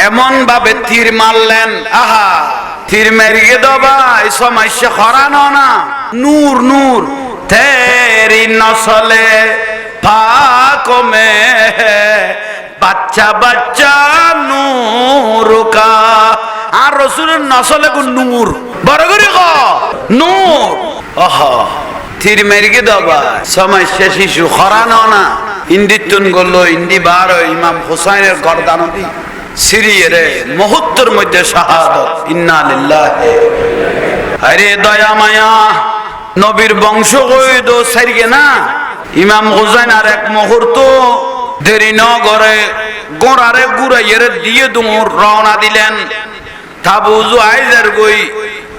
এমন ভাবে তীর মারলেন, আহা তীর মেরিয়ে দবা এই সমস্যা খরানো না। নূর নূর তেরি নসলে পাক মে বাচ্চা বাচ্চা নূর কা। আর রসুলের নসলে কোন নূর বড় করে ক নূর। আহা তীর মেরিয়ে দবা সমস্যা শিশু খরানো না। ইন্দিতুন করলো ইন্দি বার ইমাম হুসাইনের গর্দানদি সিরিয়ে মুহূর্তের মধ্যে শাহাদত। ইন্না লিল্লাহি। আরে দয়া মায়া নবীর বংশ কই দো সারিয়ে না। ইমাম হুসাইন আর এক মুহূর্ত দেরি ন করে গোড়ারে গুড়াইয়ের দিয়ে দুমুর রওনা দিলেন। তাবুজু আইজার গই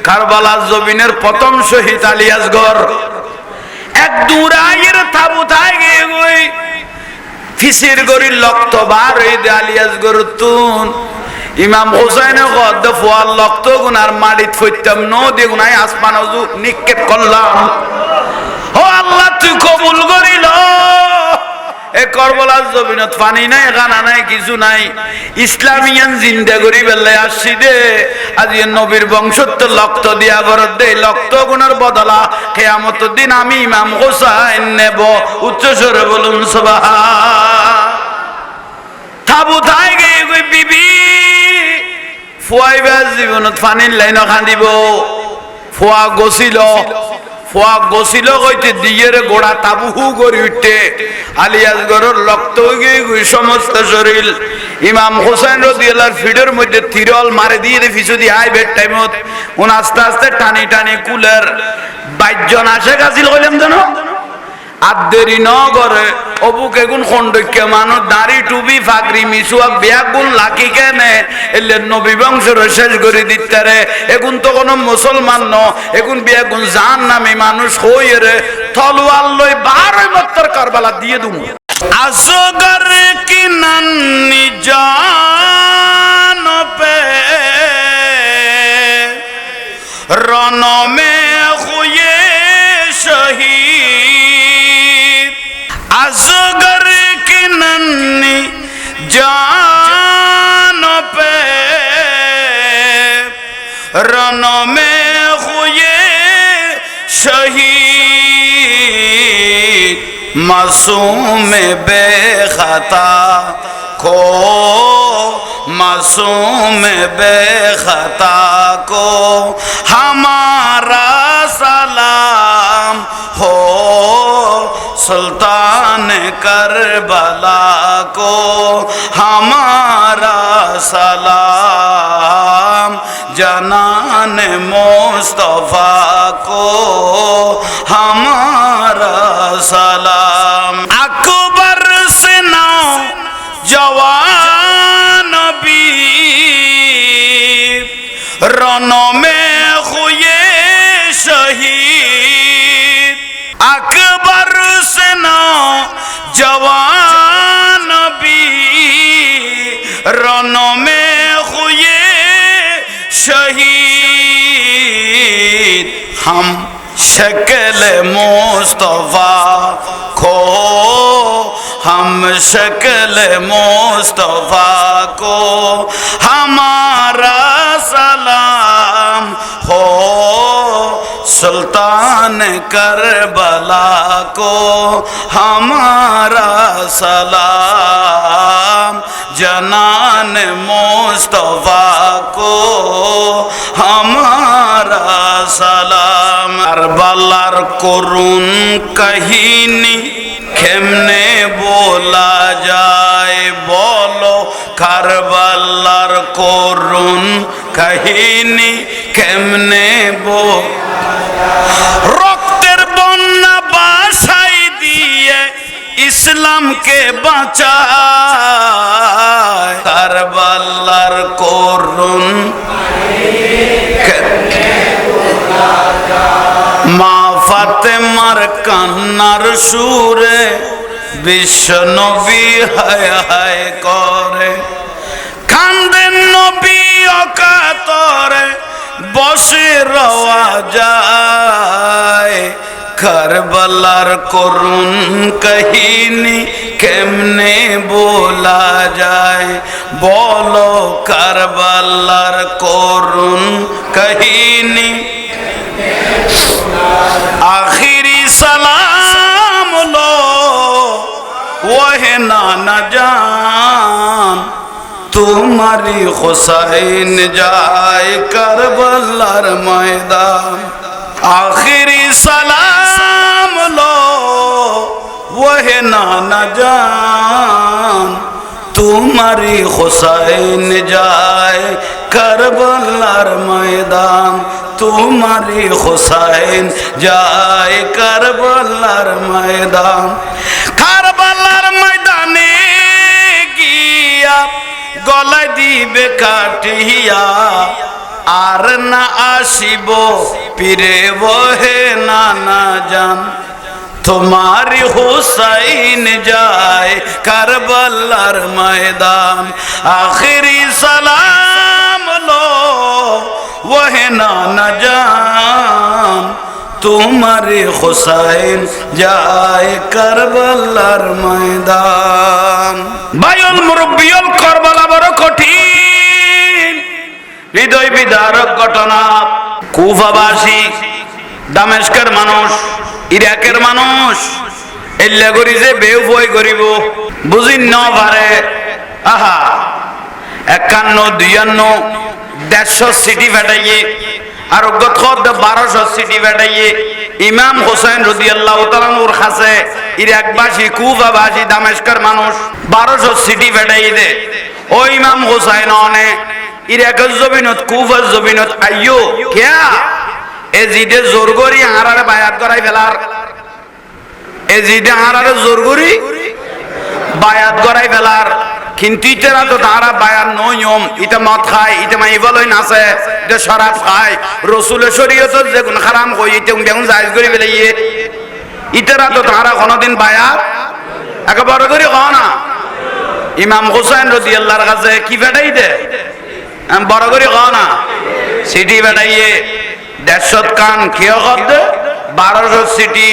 কারবালা জমিনের প্রথম শহীদ আলী আসগর এক দূরাইয়ের তাবুতায় গিয়ে গই ফিসির গরির লক্ত বার হয়ে দে আলী আসগর তুন। ইমাম হুসাইনের গদ্দ ফোয়ার লক্ত গুনার মাটিত ফইতাম নো দিয়ে গুনাই আসমান নিক্ষেপ করলাম। ও আল্লাহ তুই কবুল করিল। এ করবলার জমিনত পানি নাই গানা নাই কিছু নাই ইসলামিয়ান জিন্দা করি বেলায় আসছি দে। আজ নবীর বংশত্ব লক্ত দিয়া ঘরত দে লক্ত গুণের বদলা কিয়ামত দিন আমি ইমাম হুসাইন নেব। উচ্চ স্বরে বলুন সুবহান। তাবুতায় গিয়ে কই বিবি ফুয়াইবা জীবনত পানির লাইন খান্দিব। ফুয়া গছিল ফুয়া গছিল কইতে দিয়ের গোড়া তাবু হু করে উঠতে আলিয়াসগরের রক্ত গিয়ে সমস্ত শরীর। ইমাম হুসাইন রাদিয়াল্লাহু ফিডের মধ্যে তিরল মারে দিয়ে ফিসু দিয়ে আই বেড টাইমত উন আস্তে আস্তে টানি টানি কুলের 22 জন আসে গাছিল কইলাম জানো। আর দেরি ন করে অবুক এগুন খন্ডকে মানুষ দাড়ি টুবি ফাগরি মিসুয়া ব্যাগুন লাকি কেনে এলে নবী বংশের শেষ করে দিতে রে। এগুন তো কোনো মুসলমান ন এগুন ব্যাগুন জান নামি মানুষ হয়ে রে তলোয়ার লই 12 বছর কারবালা দিয়ে দুম। আসগর কি নান্নি জান পে রন মে হুয়ে শহীদ। असगर की नन्ही जान पे रनों में हुए शहीद। मासूम बेखता को मासूम बेखता को हमारा सलाम हो। सुल्तान करबला को हमारा सलाम। जनान मुस्तफा को हमारा सलाम। अकबर से नौ जवान भी रनों में हुए शहीद। अकबर से नौ जवान भी रनों में हुए शहीद। हम शक्ल मुस्तफा को हम शक्ल मुस्तफा को हमारा सलाम हो। सुल्तान करबला को हमारा सलाम। जनान मुस्तफा को हमारा सलाम। करबलार करुण कहिनी केमने बोला जाए बोलो। करबलार करुण कहिनी केमने बोला। রক্তের বন্যা বাসাই দিয়ে ইসলামকে বাঁচায়। কারবালার করুণ মা ফাতেমার কান্নার সুরে বিশ্ব নবী হায় হায় করে। কান্দেন নবী অকাতরে বসে রওয়া যায়। কারবালার করুণ কাহিনী কেমনে বলা যায়, বলো কারবালার করুণ কাহিনী। আখিরি সালাম লো ওহে নানা জান, তোমারি হুসাইন যায় কারবালার ময়দান। আখিরি সালাম লো ওহে নানা জান, তোমারি হুসাইন যায় কারবালার ময়দান। তোমারি হুসাইন যায় কারবালার ময়দান। কারবালার ময়দানে গিয়া গলায় দিবে কাটিয়া, আর না আসিব পীরে বহে নানা জান। তোমারি হুসাইন যায় কারবালার ময়দান। আখিরি সালাম লো ওহে নানা জান, তোমারি হুসাইন যায় কারবালার ময়দান। বায়ুল মুরব্বিয়ল কারবালা বড় কঠিন, হৃদয় বিদারক ঘটনা। কুফাবাসী, দামেস্কের মানুষ, ইরাকের মানুষ এল্লা করি যে বেউ বই করিব বুঝিন ন পারে। আহা 51, 52, 150 সিটি ফেটাইয়ে আর 1200 সিটি ফেটাইয়ে ইমাম হোসেন রাদিয়াল্লাহু তাআলা নূর কাছে ইরাকবাসী, কুফাবাসী, দামেস্কের মানুষ 1200 সিটি ফেটাইয়ে দে। ও ইমাম হোসেন অনে ইরাকের জমিনত, কুফার জমিনত আইয়ো কিয়া এজিদে জোর করি হারারে বায়াত করাই ফেলার। এজিদে হারারে জোর করি বায়াত করাই ফেলার। কিন্তু ইতারা তো তারা বায়াত নয়ম, ইটা মদ খায়, ইটা মাইবলই নাচে, ইটা শরাব খায়। রসুলের শরীয়ত যেগুন হারাম কই ইটা বেগুন জায়েজ করে ফেলাইয়ে। ইতারা তো তারা কোনোদিন বায়াত একেবারে করে কও না। ইমাম হোসেন রাদিয়াল্লাহর কাছে কি ফেটাই দে বড় করে কও না, সিটি ফেটাইয়ে 150 কান কেউ করতে 1200 সিটি।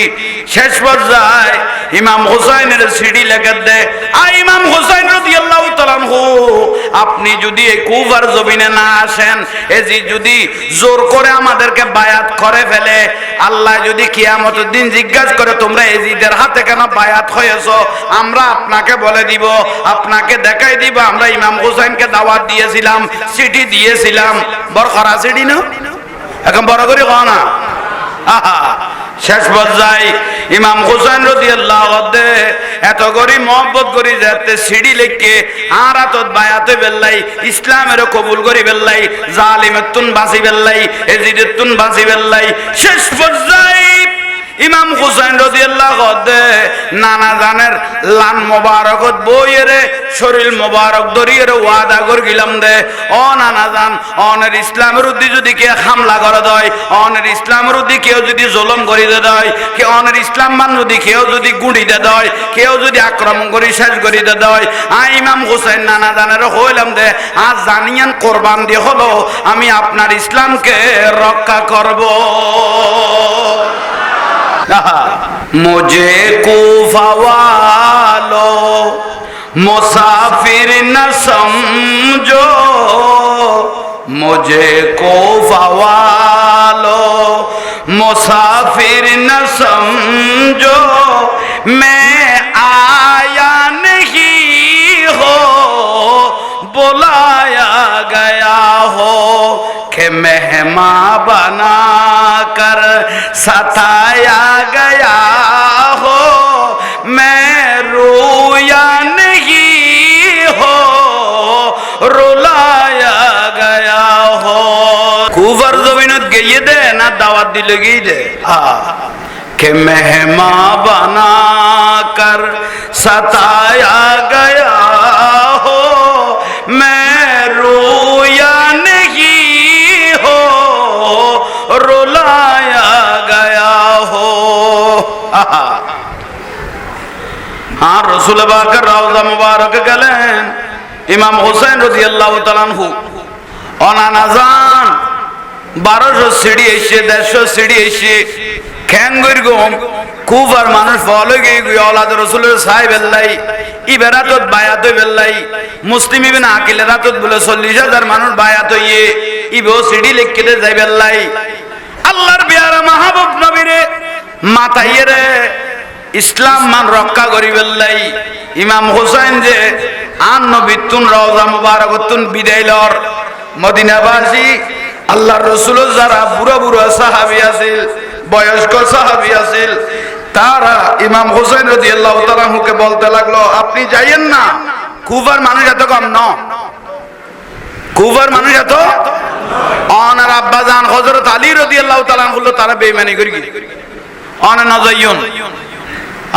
শেষ পর্যায়ে ইমাম হুসাইনের সিটি লেখা দে। ইমাম হুসাইন রাদিয়াল্লাহু তাআলা আনহু, আপনি যদি এই কুফার জমিনে না আসেন, এজি যদি জোর করে আমাদেরকে বায়াত করে ফেলে, আল্লাহ যদি কিয়ামতের দিন জিজ্ঞাসা করে তোমরা এজিদের হাতে কেন বায়াত হয়েছো, আমরা আপনাকে বলে দিব, আপনাকে দেখাই দিব আমরা ইমাম হুসাইনকে দাওয়াত দিয়েছিলাম, সিটি দিয়েছিলাম। বড় খরা সিটি না, এখন বড় করে কও না। শেষ পর্যায়ে ইমাম হুসাইন রাদিয়াল্লাহু আনহু এত করি মহব্বত করি যাতে সিঁড়ি লেখকে আর আতত বায়াতে বেল্লাই, ইসলামেরও কবুল করি বেল্লাই, জালিমেতুন বাঁচি বেল্লাই, এজিদেতুন বাঁচি বেল্লাই। শেষ পর্যায়ে ইমাম হুসাইন রাদিয়াল্লাহু আনহু নানা জানের লান মোবারকত বইয়েরে শরীর মোবারক দরিয়ের ওয়াদা করে গেলাম দে, ও নানা জান অনের ইসলামের উদ্দি যদি কে হামলা করে দেয়, অনের ইসলামের উদ্দি কেউ যদি জুলুম করিতে দেয়, কে অনের ইসলাম মান যদি কেউ যদি গুঁড়িতে দেয়, কেউ যদি আক্রমণ করি শেষ করিতে দেয়, ইমাম হুসাইন নানা জানের হইলাম দে আজ জানিয়ান কোরবান দিয়ে হলো আমি আপনার ইসলামকে রক্ষা করব। मुझे कूफा वालों मुसाफिर न समझो, मुझे कूफा वालों मुसाफिर न समझो, मैं आया नहीं हो बुलाया गया हो, के मेहमान बना कर सताया गया हो, मैं रोया नहीं हो रुलाया गया हो। कुफर जमीनत गई दे ना दावत दिल गई दे के मेहमान बना कर सताया गया हो, मैं रोया नहीं हो रुलाया गया हो। हाँ रसूल बाकर रौजा मुबारक গেলেন ইমাম হুসাইন রাদিয়াল্লাহু তাআলা আনহু অনানাজান 1200 সিঁড়ি এসে 150 সিঁড়ি এসে খ্যাঙ্গর গম কুফার মানুষ ফলো গিয়ে আওলাদ রাসূলের সাহেব আল্লাহ ইবারাতত বায়াত বেল্লাই মুসলিম ইবনে আকিল রাতত বলে 40000 মানুষ বায়াত হইয়ে ইবো সিঁড়ি লিখতে যাই বেল্লাই আল্লাহর পেয়ারা মাহবুব নবীরে মাথায় রে ইসলাম মান রক্ষা করি বেল্লাই ইমাম হোসেন যে আন নবীতুন রওজা মুবারাকাতুন বিদাইলর মদিনাবাসী আল্লাহর রাসূলের যারা বুড়া বুড়া সাহাবী আছিল বয়স্ক সাহাবী আছিল তারা ইমাম হোসেন রাদিয়াল্লাহু তাআলা হুকে বলতে লাগলো আপনি যাইয়েন না কুফার মানুষ এত কম ন কুফার মানুষ এত অনার আব্বা জান হযরত আলী রাদিয়াল্লাহু তাআলা হলো তারা বেঈমানি করি অনা না যাইয়ুন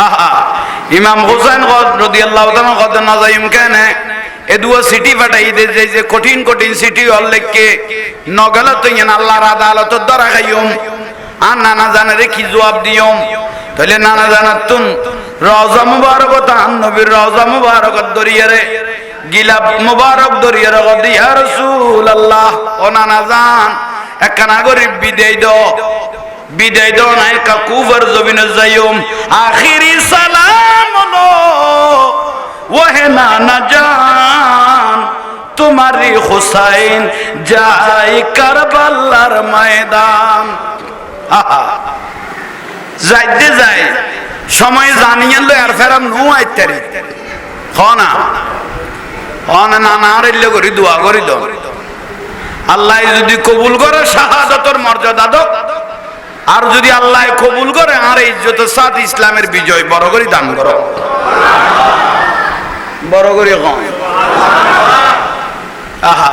আহা ইমাম হোসেন রাদিয়াল্লাহু তাআলা কত না যাইম কেন এ দুয়া সিটি ফাটাই দে যে কঠিন কঠিন সিটি অল্লেখকে নগলা তো ইন আল্লাহর আদালত দ্বারা গাইয়ুম আর নানা জানারে কি জবাব দিয়ম তাহলে নানা জানাতুন রওজা মুবারকত নবীর রওজা মুবারকত দরিয়ারে গিলাপ মুবারক দরিয়ারে গদি ইয়া রাসূলুল্লাহ ও নানা জান একখানা গরিব বিদায় দাও না কা কুফার জমিনে যাইয়ম আখিরি সালাম হলো ওহে নানা জান তোমারি হুসাইন যায় কারবালার ময়দান যাইতে যাই সময় জানিয়ে লো আর ফেরাম নো আইতারি হনা হনা নানা আরেলে করি দোয়া করি দাও আল্লাহ যদি কবুল করে শাহাদাতের মর্যাদা দাও আর যদি আল্লাহ কবুল করে আর ইজ্জতের সাথে ইসলামের বিজয় বড় করে দান করো বড় করে কম আহা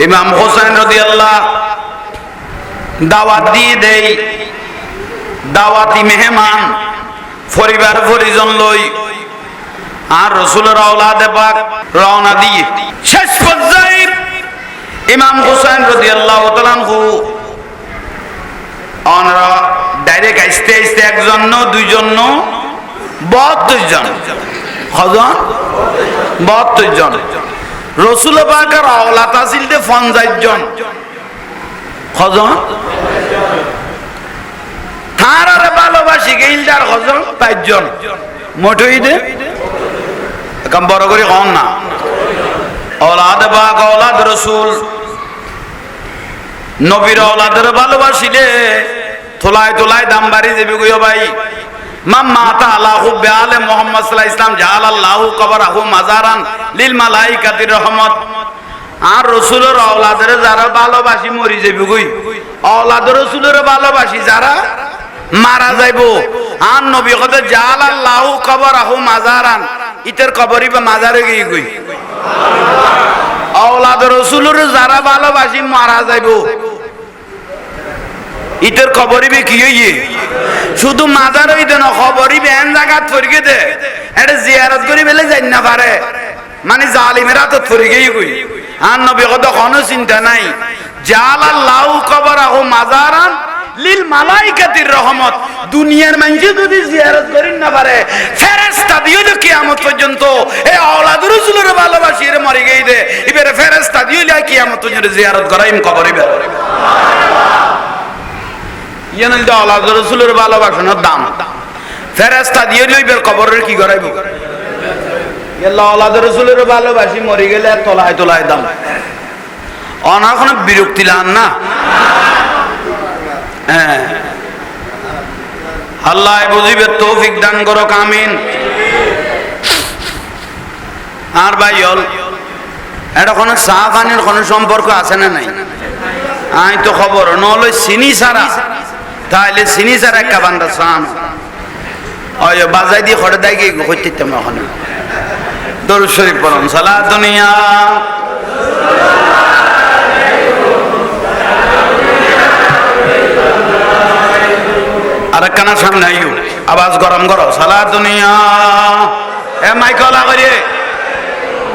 ইমাম হোসেন রাদিয়াল্লাহু দাওয়াত দিয়ে দেই দাওয়াতি মেহমান পরিবার পরিজন লই আর রাসূলের আওলাদে পাক রওনা দিয়ে শেষ পর্যায়ে ইমাম হোসেন রাদিয়াল্লাহু তাআলা অনরা ডাইরেক্ট আইতে আইতে একজন ন দুইজন ন 72 জন কজন 72 জন রাসূল পাকের আওলাদ আছিল 50 জন কজন তারারে ভালোবাসি গেইলদার কজন 5 জন মোটই দে কম বড় করে কোন না আওলাদ পাক আওলাদ রাসূল নবীর আওলাদের ভালোবাসিলে তোলায় তোলায় দাম বাড়ি যাবে গো ভাই মাম্মা তাআলা হুব্বে আলে মুহাম্মদ সাল্লাল্লাহু আলাইহি ওয়াসাল্লাম জাআলাল্লাহু কবরাহু মাজারান লিল মালাইকাতির রহমত আর রাসূলের আওলাদের যারা ভালোবাসি মরি যাবে গই আওলাদের রাসূলের ভালোবাসি যারা মারা যাইবো আর নবী কত জাআলাল্লাহু কবরাহু মাজারান ইতের কবরই বা মাজারে গই গই আওলাদ রাসূলের যারা ভালোবাসি মারা যাইবো ইতের খবরই কি হইয়ে শুধু মাজার হইতে না খবরই বেন জায়গাত ফরকে দে এটা জিয়ারত করি বেলে যাই না পারে মানে জালিমেরা তো ফরকেই কই আর নবী কত কোনো চিন্তা নাই জাআলাল্লাহু কবরাহু মাজারান লিল মালাইকাতির রহমত দুনিয়ার মানুষ যদি জিয়ারত করেন না পারে ফেরেশতা দিও তো কিয়ামত পর্যন্ত এই আওলাদ রাসূলের ভালোবাসি এর মরে গই দে এবারে ফেরেশতা দিও লা কিয়ামত পর্যন্ত জিয়ারত করাইম কবরে বে ইয়ানল দা আওলাদ রাসূলের ভালোবাসার দাম ফেরেশতা দিও লইবে কবরের কি করাইব আল্লাহ আওলাদ রাসূলের ভালোবাসি মরে গেলে তলায় তলায় দাম অনা কোনো বিরক্তি লান না আল্লাহ বুঝিবে তৌফিক দান করো আমিন আর ভাইল এটা কোনো চা পানির কোনো সম্পর্ক আছে না নাই আই তো খবর নহলে চিনি ছাড়া তাহলে চিনি ছাড়া একটা বান্দা চান ওই বাজাই দিয়ে খড়ে দেয় গিয়ে করতে ওখানে দরুদ শরীফ পড়ুন সালাত দুনিয়া আর কানা সামনে আইও আওয়াজ গরম করো সালাত দুনিয়া এ মাইকলা করে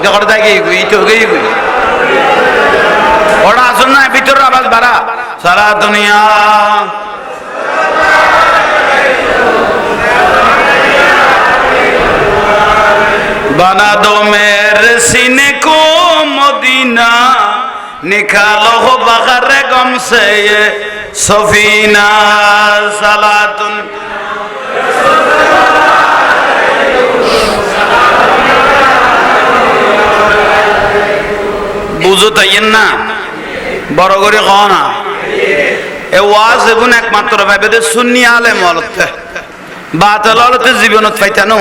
যখন দেখি গই তো গই গই ওরা আসুন না ভিতর আওয়াজ বাড়া সালাত দুনিয়া बना दो मेरे सीने को मदीना निकालो हो बगर गम से ये सफीना सलातुन बुझो ताइयन ना बड़ो करे कौना ए वाज एबुन एकमात्र भाবে দে সুন্নি আলেম হলতে বাতিল হলতে জীবনত পাইতানো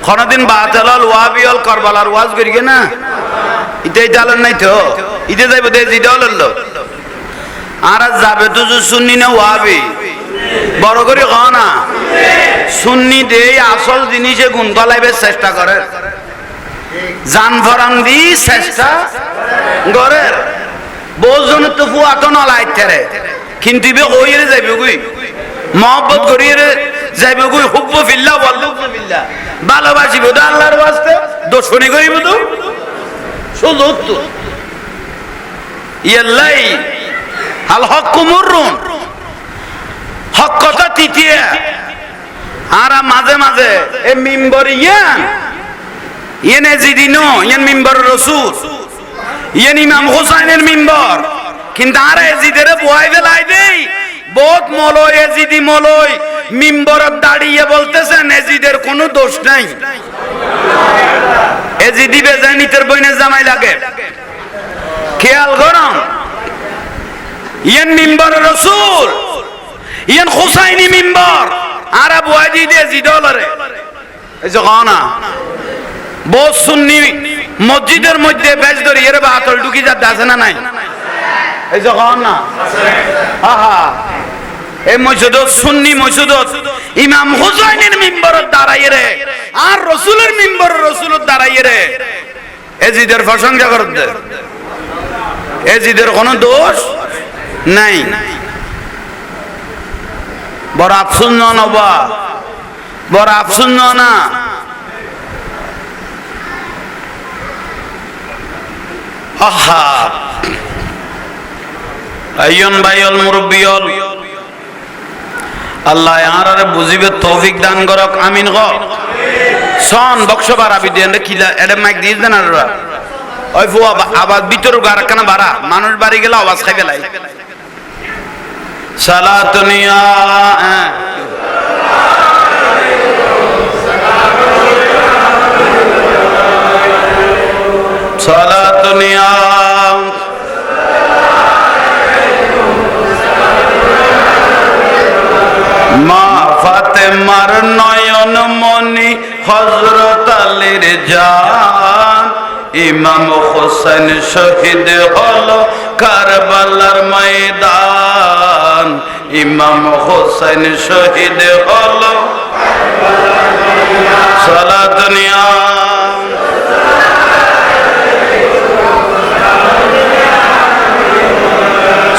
কোনদিন বাতিল হল ওয়াবি হল কারবালার ওয়াজ করিগে না ইতেই জালেন নাই তো ইতে যাইব দে জিদল হলো আর যাবে তো সুন্নি না ওয়াবি বড় করে কওনা সুন্নি দে আসল জিনিসে গুণ গলাইবে চেষ্টা করে জান ফরান দি চেষ্টা করে বহুজন তো ফুয়াতো না লাইতেরে কিন্তু বে কইরে যাইবে কই মহব্বত করিয়ে যাইবে কই হুব্বু ফিল্লাহ ওয়াল্লুফু ফিল্লাহ ভালোবাসিব তো আল্লাহর ওয়াস্তে দুশমনি করিব তো সুজুত তো ইয়াল্লাই আল হক মুররুন হক কথা তিতিয়া আর মাঝে মাঝে এ মিম্বর ইয়ান এজিদিনো ইয়ান মিম্বর রাসূল ইয়ান ইমাম হুসাইনের মিম্বর কিন্তু আর এজিদের বয় ফেলাই দেই বহুত মলয় এজিদি মলয় মিম্বরত দাঁড়িয়ে বলতেছেন এজিদের কোনো দোষ নাই এজিদি বেজানিতের বইনে জামাই লাগে খেয়াল করুন ইয়ান মিম্বর রাসূল ইয়ান হুসাইনি মিম্বর আর বয় দি দে জিদলরে এই যে গানা বহুত সুন্নি মসজিদের মধ্যে বেজ ধরে এর বাতল ঢুকি যা আছে না নাই এই যে গানা আহা এই মসজিদত সুন্নি মসজিদত ইমাম হুসাইনের মিম্বরত দাঁড়াইয়ে রে আর রাসূলের মিম্বর রাসূলত দাঁড়াইয়ে রে এজিদের প্রশংসা করতে এজিদের কোনো দোষ নাই বড় আফসোস না বা বড় আফসোস না আহা আইয়ন ভাইয়ল মুরব্বিয়ল আল্লাহ আরারে বুঝিবে তৌফিক দান করক আমিন গ সন বক্সবার আবি দেন কিলা এডে মাইক দিস দেন আর ওই ফুয়া আওয়াজ ভিতর গারখানা বাড়া মানুষ বাড়ি গেলে আওয়াজ খাইবে লাই সালাতুনিয়া সালাতুনিয়া মা ফাতেমার নয়ন মনি হযরত আলীর জান ইমাম হোসেন শহীদ হলো কারবালার ময়দান ইমাম হোসেন শহীদ হলো সালাতুনিয়া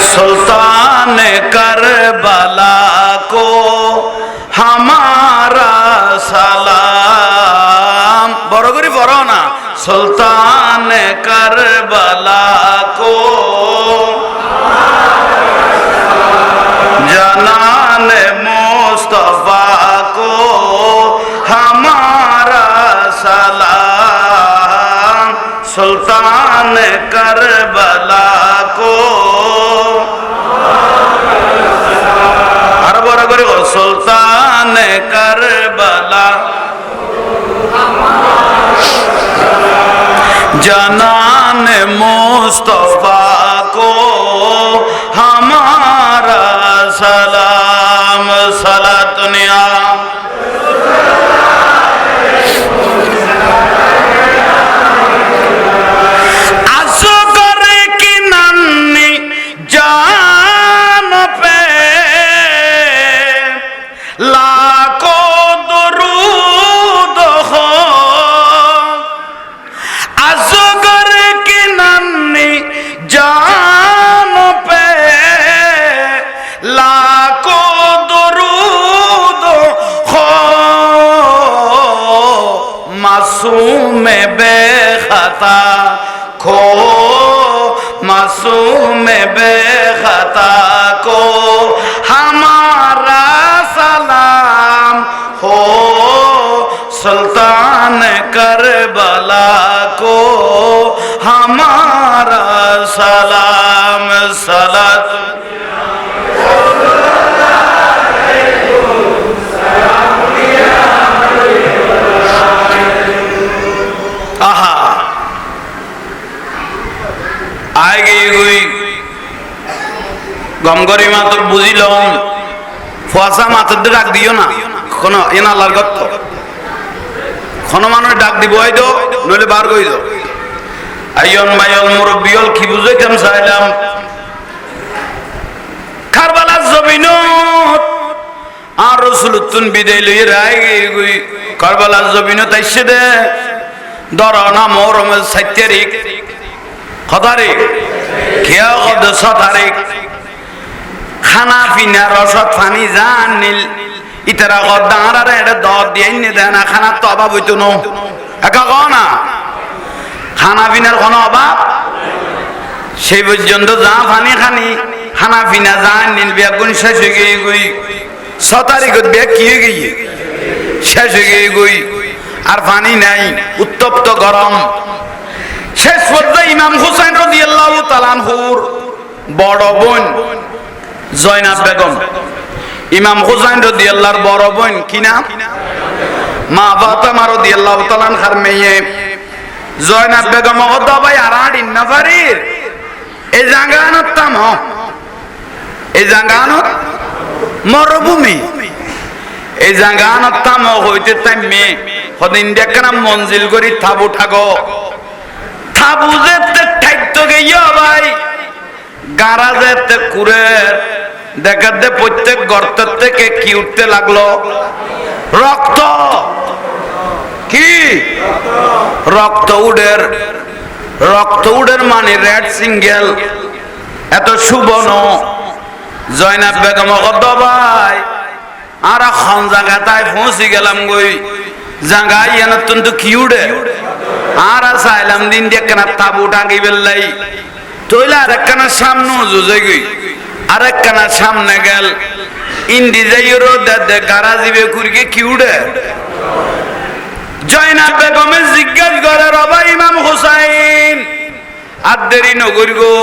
सुल्तान करबला को हमारा सलाम बरोगरी पढ़ो ना सुल्तान करबला को जनान मुस्तफा को हमारा सलाम सुल्तान करबला को सुल्तान करबला जनान मुस्तफा को हमारा सलाम सलातुनिया मासूम बेखता खो मासूम बेखता को हमारा सलाम हो सुल्तान करबला को हमारा সালাম সালাত আহা আগে গই গমগরি মা তো বুঝিলাম ফুয়াশা মাথার ডাক দিও না কোন এনা আল্লাহর গত্ত কোন মানুষ ডাক দিব হয়তো নইলে বার কই দাও আইয়ন মাইয়ল মুরব্বিয়ল কি বুঝাইতাম চাইলাম কারবালার জমিনত আর রাসূলুতুন বিদায় লই রাগে গই কারবালার জমিনত আইছে দে দরনা মুহররমের 7 তারিখ কতারে কিয়া কদ 6 তারিখ খানা পিনা রসদ পানি জান নীল ইতারা গদারারে এটা দর দিয়ে নে দেনা খানা তো অভাব হইতো না একা কও না খানা পিনার কোনো অভাব সেই পর্যন্ত যা পানি খানি খানা পিনা জান নীল বেগুন শেষ হয়ে গিয়ে গই 6 তারিখত বেগ কি হয়ে গিয়ে শেষ হয়ে গিয়ে গই আর পানি নাই উত্তপ্ত গরম শেষ পর্যায়ে ইমাম হুসাইন রাদিয়াল্লাহু তাআলা আনহুর বড় বোন জয়নাব বেগম ইমাম হুসাইন রাদিয়াল্লাহর বড় বোন কি নাম মা ফাতেমা রাদিয়াল্লাহু তাআলা আনহার মেয়ে জয়নাব বেগম কত ভাই আরাদিন নফারির এই জায়গানত তাম এই জায়গানত মরুভূমি এই জায়গানত তাম হইতে তাই মেয়ে কদিন দেখনা মঞ্জিল করি থাবু ঠাগো থাবু যেতে ঠাইতো গিয়া ভাই গাড়া যেতে কুরের দেখাতে প্রত্যেক গর্তের থেকে কি উঠতে লাগলো রক্ত কি রক্ত উডের মানে রেড সিঙ্গেল এত সুবর্ণ জয়নাব বেগম কত ভাই আর এখন জায়গাটায় পৌঁছে গেলাম গই জায়গায় এনতুন তো কি উড়ে আর চাইলাম দিন দেখনা তাবু টাঙ্গি বেললাই তৈলে আরেকখানা সামনে জুজে গই আরেকখানা সামনে গেল ইন্দি যাইরো দে গারা জিবে কুরকে কি উড়ে জয়নাব বেগমে জিজ্ঞাস করে রবা ইমাম হুসাইন আর দেরি নগরি গো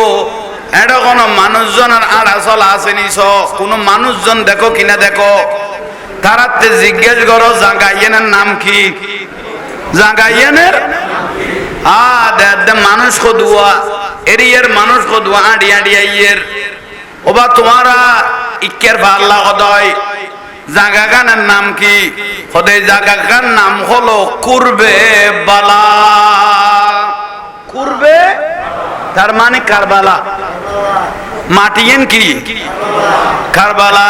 এটা কোন মানুষজনের আড়া চলা আছে নিছ কোন মানুষজন দেখো কিনা দেখো তারাতে জিজ্ঞাস করো জাগাইয়েনের নাম কি জাগাইয়েনের মানুষ খদুয়া এরিয়ার মানুষ খদুয়া আড়ি আড়ি আইয়ের ওবা তোমারা ইকের ভাল্লা কদয় জাগা গানের নাম কি খদে জাগা গান নাম হলো কুরবে বালা কুরবে তার মানে কারবালা মাটিয়েন কি কারবালা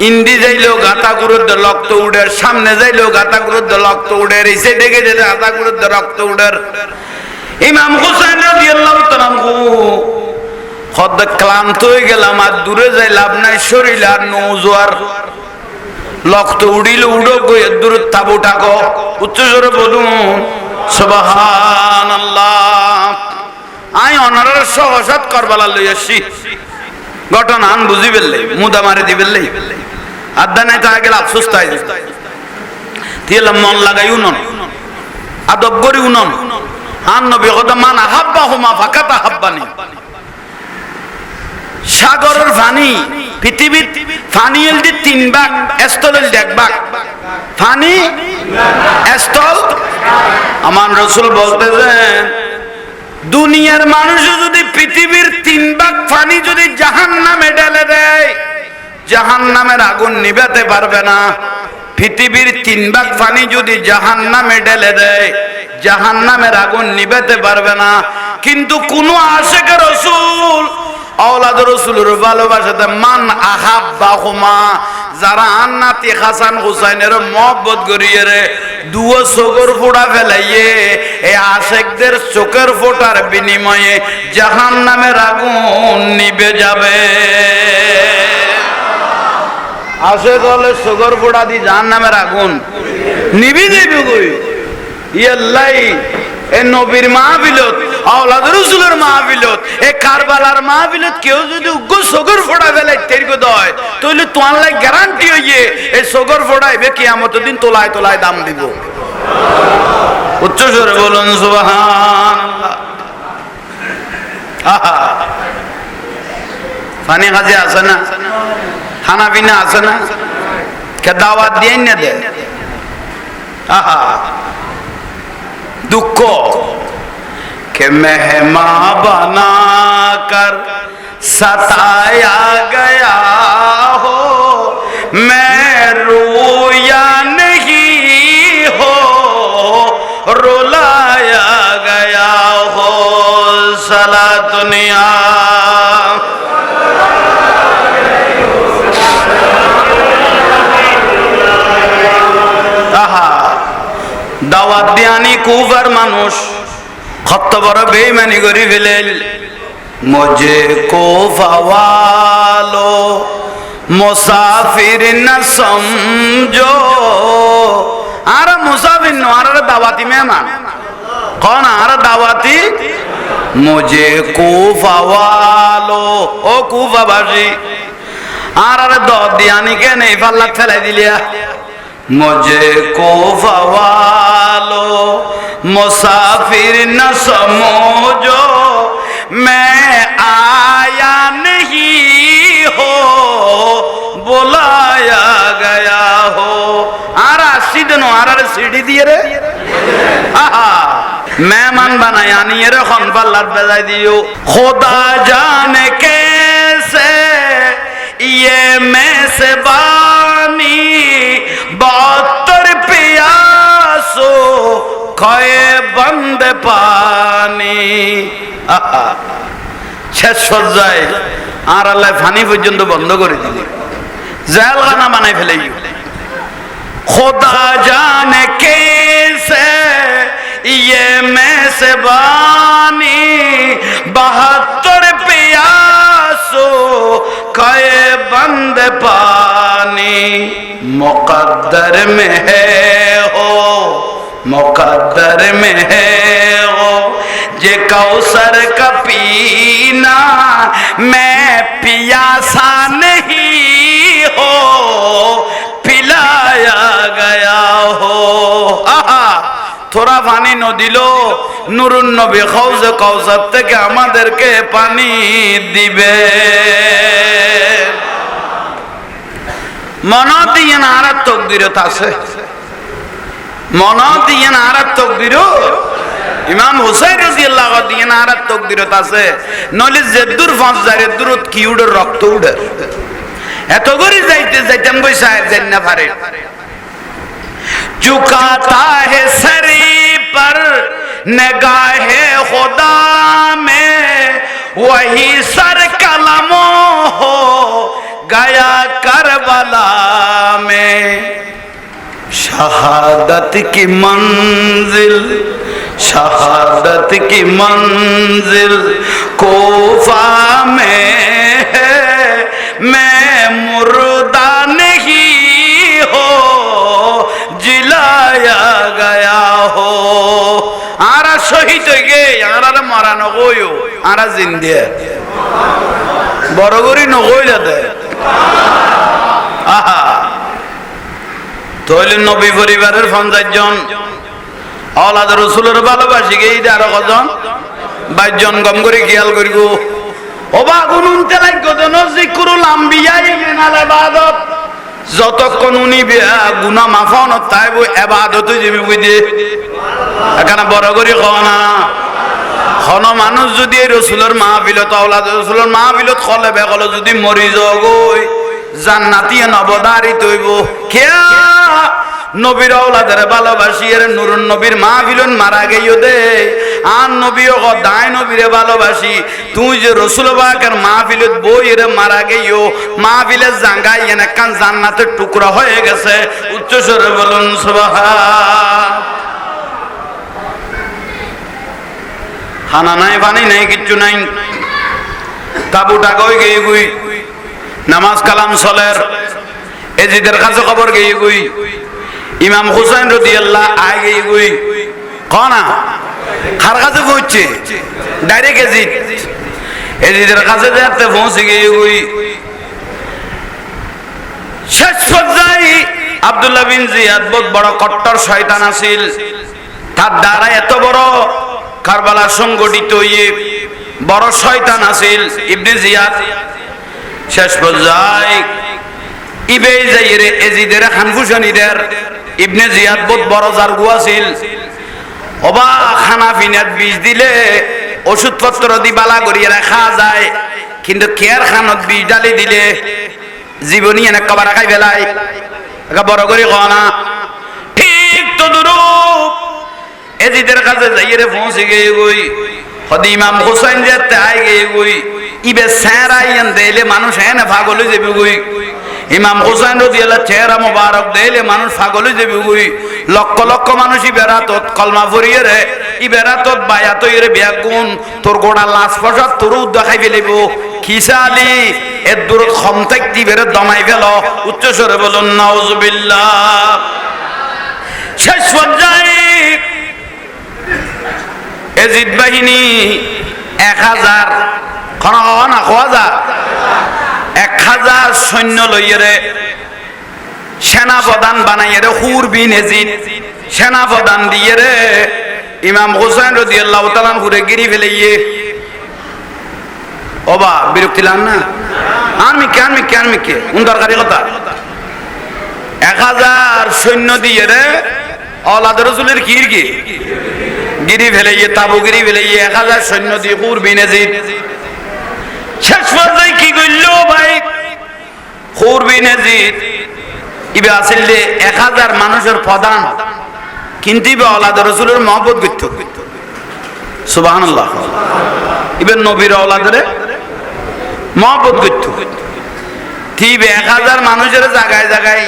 ইন্দি যাইলেও গাতা গুরুদ্ধ রক্ত উডের সামনে যাইলেও গাতা গুরুদ্ধ রক্ত উডের এসে দেখে যেতে গাতা গুরুদ্ধ রক্ত উডের ইমাম হুসাইন রাদিয়াল্লাহু তাআলা আনহু খদ ক্লান্ত হয়ে গেলাম আর দূরে যাই লাভ নাই শরীর আর নৌজোয়ার রক্ত উড়িল উড়ো গিয়ে দূর তাবু টাকো উচ্চ জোরে বলুন সুবহানাল্লাহ আই অনারের সহসাত কারবালা লই আসছি ঘটনা আন বুঝি বেললে মুদা মারি দি বেললে আদা নাই তা গেল আফসোস তাই তিলা মন লাগাই উনন আদব গরি উনন আন নবী কথা মান আহাব্বাহুমা ফাকাতা হাব্বানি সাগরের পানি পৃথিবীর পানি এলদি 3 ভাগ স্থল এলদি 1 ভাগ পানি স্থল আমার রাসূল বলতেছেন দুনিয়ার মানুষ যদি পৃথিবীর 3 ভাগ পানি যদি জাহান্নামে ঢেলে দেয় জাহান্নামের আগুন নিভাতে পারবে না পৃথিবীর 3 ভাগ পানি যদি জাহান্নামে ঢেলে দেয় জাহান্নামের আগুন নিভাতে পারবে না কিন্তু কোন আশিকে রাসূল আওলাদ রাসূলের ভালোবাসাতে মান আহাব্বাহুমা যারা আন্নাতি হাসান হুসাইনের মহব্বত করিয়ে রে দুও চোখের ফোঁটা ফেলাইয়ে এই আশিকদের চোখের ফোঁটার বিনিময়ে জাহান্নামের আগুন নিভে যাবে আশিক হলে চোখের ফোঁটা দি জাহান্নামের আগুন নিভে যাবে কই ইয়াল্লাই এ নবীর মাহফিলত আওলাদ রাসূলের মাহফিলত এ কারবালার মাহফিলত কেউ যদি উগ্র সগর ফোড়া ফেলে তেরকো দয় তাহলে তোমার লাই গ্যারান্টি হইয়ে এই সগর ফোড়াইবে কিয়ামতের দিন তোলায় তোলায় দাম দিব উচ্চ স্বরে বলুন সুবহানাল্লাহ আহা পানি কাজে আছে না, খানা পিনা আছে না, কে দাওয়াত দিয়ে না দে। আহা दुख को कि मेहमान बना कर सताया गया हो, मैं रोया नहीं हो रुलाया गया हो। सला दुनिया দাওয়াত দিয়ানি কুফার মানুষ কত বড় বেঈমানি করি ফেলেল। মুঝে কুফা ওয়ালো মুসাফির না সমঝো, আর মুসাফির ন, আর দাওয়াতি মেহমান কোন, আর দাওয়াতি। মুঝে কুফা ওয়ালো, ও কুফাবাসী, আর দিয়ানি কে নেই পাল্লা ফেলাই দিলিয়া। मुझे कोफा वालो मुसाफिर न समझो, मैं आया नहीं हो बुलाया गया हो। आरा सीधनो आरा सीढ़ी दिए रे, आहा मेहमान बनाया नहीं रे, खन पल्लर बजाई दियो। खुदा जाने कैसे ये मैं से बानी बहत्तर प्यासो खये बंद पानी। শেষ পর্যায়ে আর আল্লাহ পানি পর্যন্ত বন্ধ করে দিলেন, জেলখানা বানাই ফেলে। खुदा जाने कैसे ये मेज़बानी 72 प्यासों कए बंद पानी मुकद्दर में है हो, मुकद्दर में है हो जे कौसर का पीना मैं पियासा नहीं हो पिलाया गया हो। आहा थोड़ा पानी न दिलो নুরুন নবী হাউজে কাউসার থেকে আমাদেরকে পানি দিবে। মন দিয়ে আর তাকবীরত আছে, মন দিয়ে আর তাকবীরত ইমাম হুসাইন রাদিয়াল্লাহু আনহু দিয়ে আর তাকবীরত আছে। নলে জেদ্দুর ফাঁসজারে দুরুত কি উড়ে রক্ত উড়ে এত করে যাইতে যাইতাম বই সাহেব জান্না পারে। झुकाता है सरी पर निगाहे खुदा में वही सर कलमो हो गया करबला में। शहादत की मंजिल, शहादत की मंजिल कोफा में है, मैं मुर्दा नहीं हो जिलाया गया हो। आरा शहीद हो गए, आरा मारा न गयो, आरा जिंदे बरगरी न गई जाते। आहा তৈলে নবী পরিবারের 50 জন আওলাদ রাসূলের ভালোবাসি গেই আর কজন 22 জন গম করে খেয়াল করিব। ওবা গুনুন তেলাই গজন জিকরুল আম্বিয়া মিনাল ইবাদত, যতক্ষণ উনি গুনাহ মাফানো তাইব ইবাদত যাবে বুঝে। এখানে বড় করে খাওয়া কোন মানুষ যদি রাসূলের মাহফিলত আওলাদ রাসূলের মাহফিলত খলে বেগল যদি মরি যাগই জান্নাতি নবদারি তৈব কিয়া নবীর আওলাদের ভালোবাসি এর নুরুন নবীর মাহফিলন মারা গেইও দে আর নবীও দায় নবীরে ভালোবাসি তুই যে রাসূল পাকের মাহফিলত বই এর মারা গেইও মাহফিলে জাঙ্গাই এনে কান জান্নাতের টুকরা হয়ে গেছে। উচ্চ স্বরে বলুন সুবহান। খানা নাই পানি নাই কিচ্ছু নাই, তাবুটা কই গই গুই নামাজ কালাম চলের এজিদের কাছে খবর গই গুই ইমাম হুসাইন রাদিয়াল্লাহু আই গই গুই কোনা কার কাছে পৌঁছে ডাইরেক্ট এজিদের কাছে যেতে পৌঁছে গই গুই। শেষ পর্যায়ে আব্দুল্লাহ বিন জিয়াদ বহুত বড় কট্টর শয়তান আছিল, তার দ্বারা এত বড় কারবালা সংগঠিত হয়ে বড় শয়তান আছিল ইবনে জিয়াদ। শেষ পর্যায়ে ইবে যাইরে এজিদের খানফুসানিদের ইবনে জিয়াদ বহুত বড় জারগু আছিল। ওবা খানা পিনাত বিষ দিলে ওষুধপত্র দি বালা করিয়ে রাখা যায়, কিন্তু কেয়ার খানত বিষ ডালি দিলে জীবনী এনে কবার খাই ফেলাই বড় করে কনা। ঠিক তো দুরূপ এজিদের কাছে যাইরে পৌঁছে গিয়ে গই হদি ইমাম হুসাইন যেতে আই গিয়ে গই ইবে সেরাইন দেলে মানুষ এনে পাগল হয়ে যাবে গই। ইমাম হুসাইন রাদিয়াল্লাহু চেহারা মোবারক দেলে মানুষ পাগল হয়ে যাবে গই। লক্ষ লক্ষ মানুষ ইবেরাতত কলমা পড়িয়ে রে ইবেরাতত বায়াত ইরে বিয়াগুন তোর গোড়া লাশ ফসা তোর দেখাই ফেলিব খিসালি এর দূর ক্ষমতাক দিবেরে দমাই ফেল। উচ্চ স্বরে বলুন নাউজুবিল্লাহ। শেষ পর্যায়ে এজিদ বাহিনী 1000 খনা খোয়াজা 1000 সৈন্য লইয়ে সেনাপ্রধান বানাইয়ে হুর বিন এজিদ সেনাপ্রধান দিয়ে রে ইমাম হুসাইন রাদিয়াল্লাহু তাআলা হুরে গিরি ফেলাইয়ে। ওবা বিরক্তি লান না আমি কেন উন দরকারি কথা 1000 সৈন্য দিয়ে রে আওলাদ রাসূলের গিরি ফেলাইয়ে তাবু গিরি ফেলাইয়ে 1000 সৈন্য দিয়ে হুর বিন এজিদ। শেষ পর্যায়ে কি কইল ভাই হুর বিন এজিদ ইবে আসিল 1000 মানুষের প্রধান, কিন্তু ইবে আওলাদ রাসূলের মহব্বত করত। সুবহানাল্লাহ। ইবে নবীর আওলাদের মহব্বত করত। তিবে 1000 মানুষের জায়গায় জায়গায়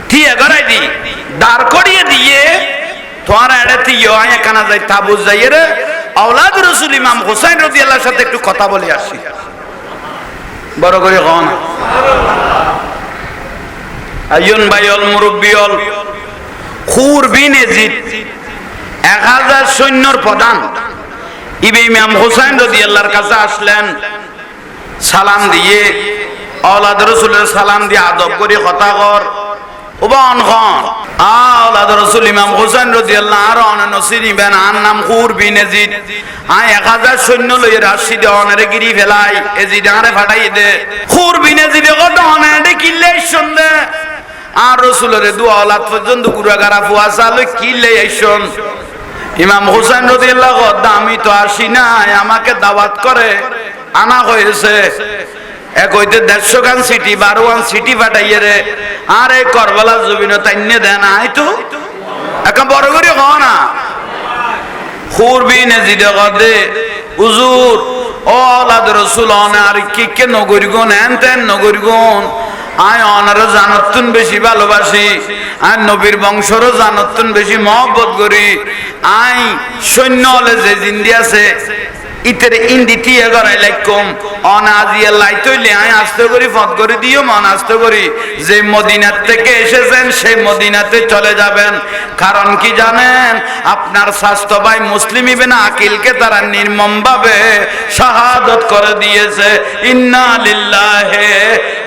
থিয়ে গড়াই দি দাঁড় করিয়ে দিয়ে তোমার এড়ে তিও আয়া কানা যাই তাবুজ যাইয়ে রে আওলাদ রাসূল ইমাম হুসাইন রাদিয়াল্লাহু সাথে একটু কথা বলে আসি। বড় করে কোন আইয়ুন বাইল মুরব্বিয়ল খুর বিন এজিদ 1000 সৈন্যর প্রধান ইবে ইমাম হুসাইন রাদিয়াল্লাহর কাছে আসলেন। সালাম দিয়ে আওলাদ রাসূলের সালাম দিয়ে আদব করে কথা কর ওবান খান আওলাদ রাসূল ইমাম হুসাইন রাদিয়াল্লাহু আর অন নসিরি বেন আন নাম খুর বিন এজিদ আয় 1000 সৈন্য লইয়ে রাশি দে অনরে গিরি ফেলাই এজিদ আরে ফাটাই দে খুর বিন এজিদ কত অনে কিল্লে শুনলে আর রাসূলের দু আওলাদ পর্যন্ত গুরাগারা ফুয়াসা লই কিল্লে আইছন। ইমাম হুসাইন রাদিয়াল্লাহু আমি তো আসি না, আমাকে দাওয়াত করে আনা হয়েছে। এক হইতে 150 গান সিটি 12 গান সিটি ফাটাইয়ে রে আর এই করবালা জমিন তাইনে দেন আই তো এক বড় করে হ না খুর বিন এজিদ গদে হুজুর ও আওলাদ রাসূল অনা আর কি নগরীগণ এনতেন নগরীগণ আয় অনার জানতুন বেশি ভালোবাসি আর নবীর বংশরও জানতুন বেশি মহব্বত করি। আই সৈন্য হলে যে জিন্দি আছে ইতেরে ইন্দিটি এগরাই লাইকম অনাজিয়া লাইতইলে আই আস্তে করি ফত করে দিও মন আস্তে করি যে মদিনা থেকে এসেছেন সেই মদিনাতে চলে যাবেন। কারণ কি জানেন আপনার স্বাস্থ্য ভাই মুসলিম ইবনে আকিলকে তারা নির্মমভাবে শাহাদাত করে দিয়েছে। ইন্না লিল্লাহি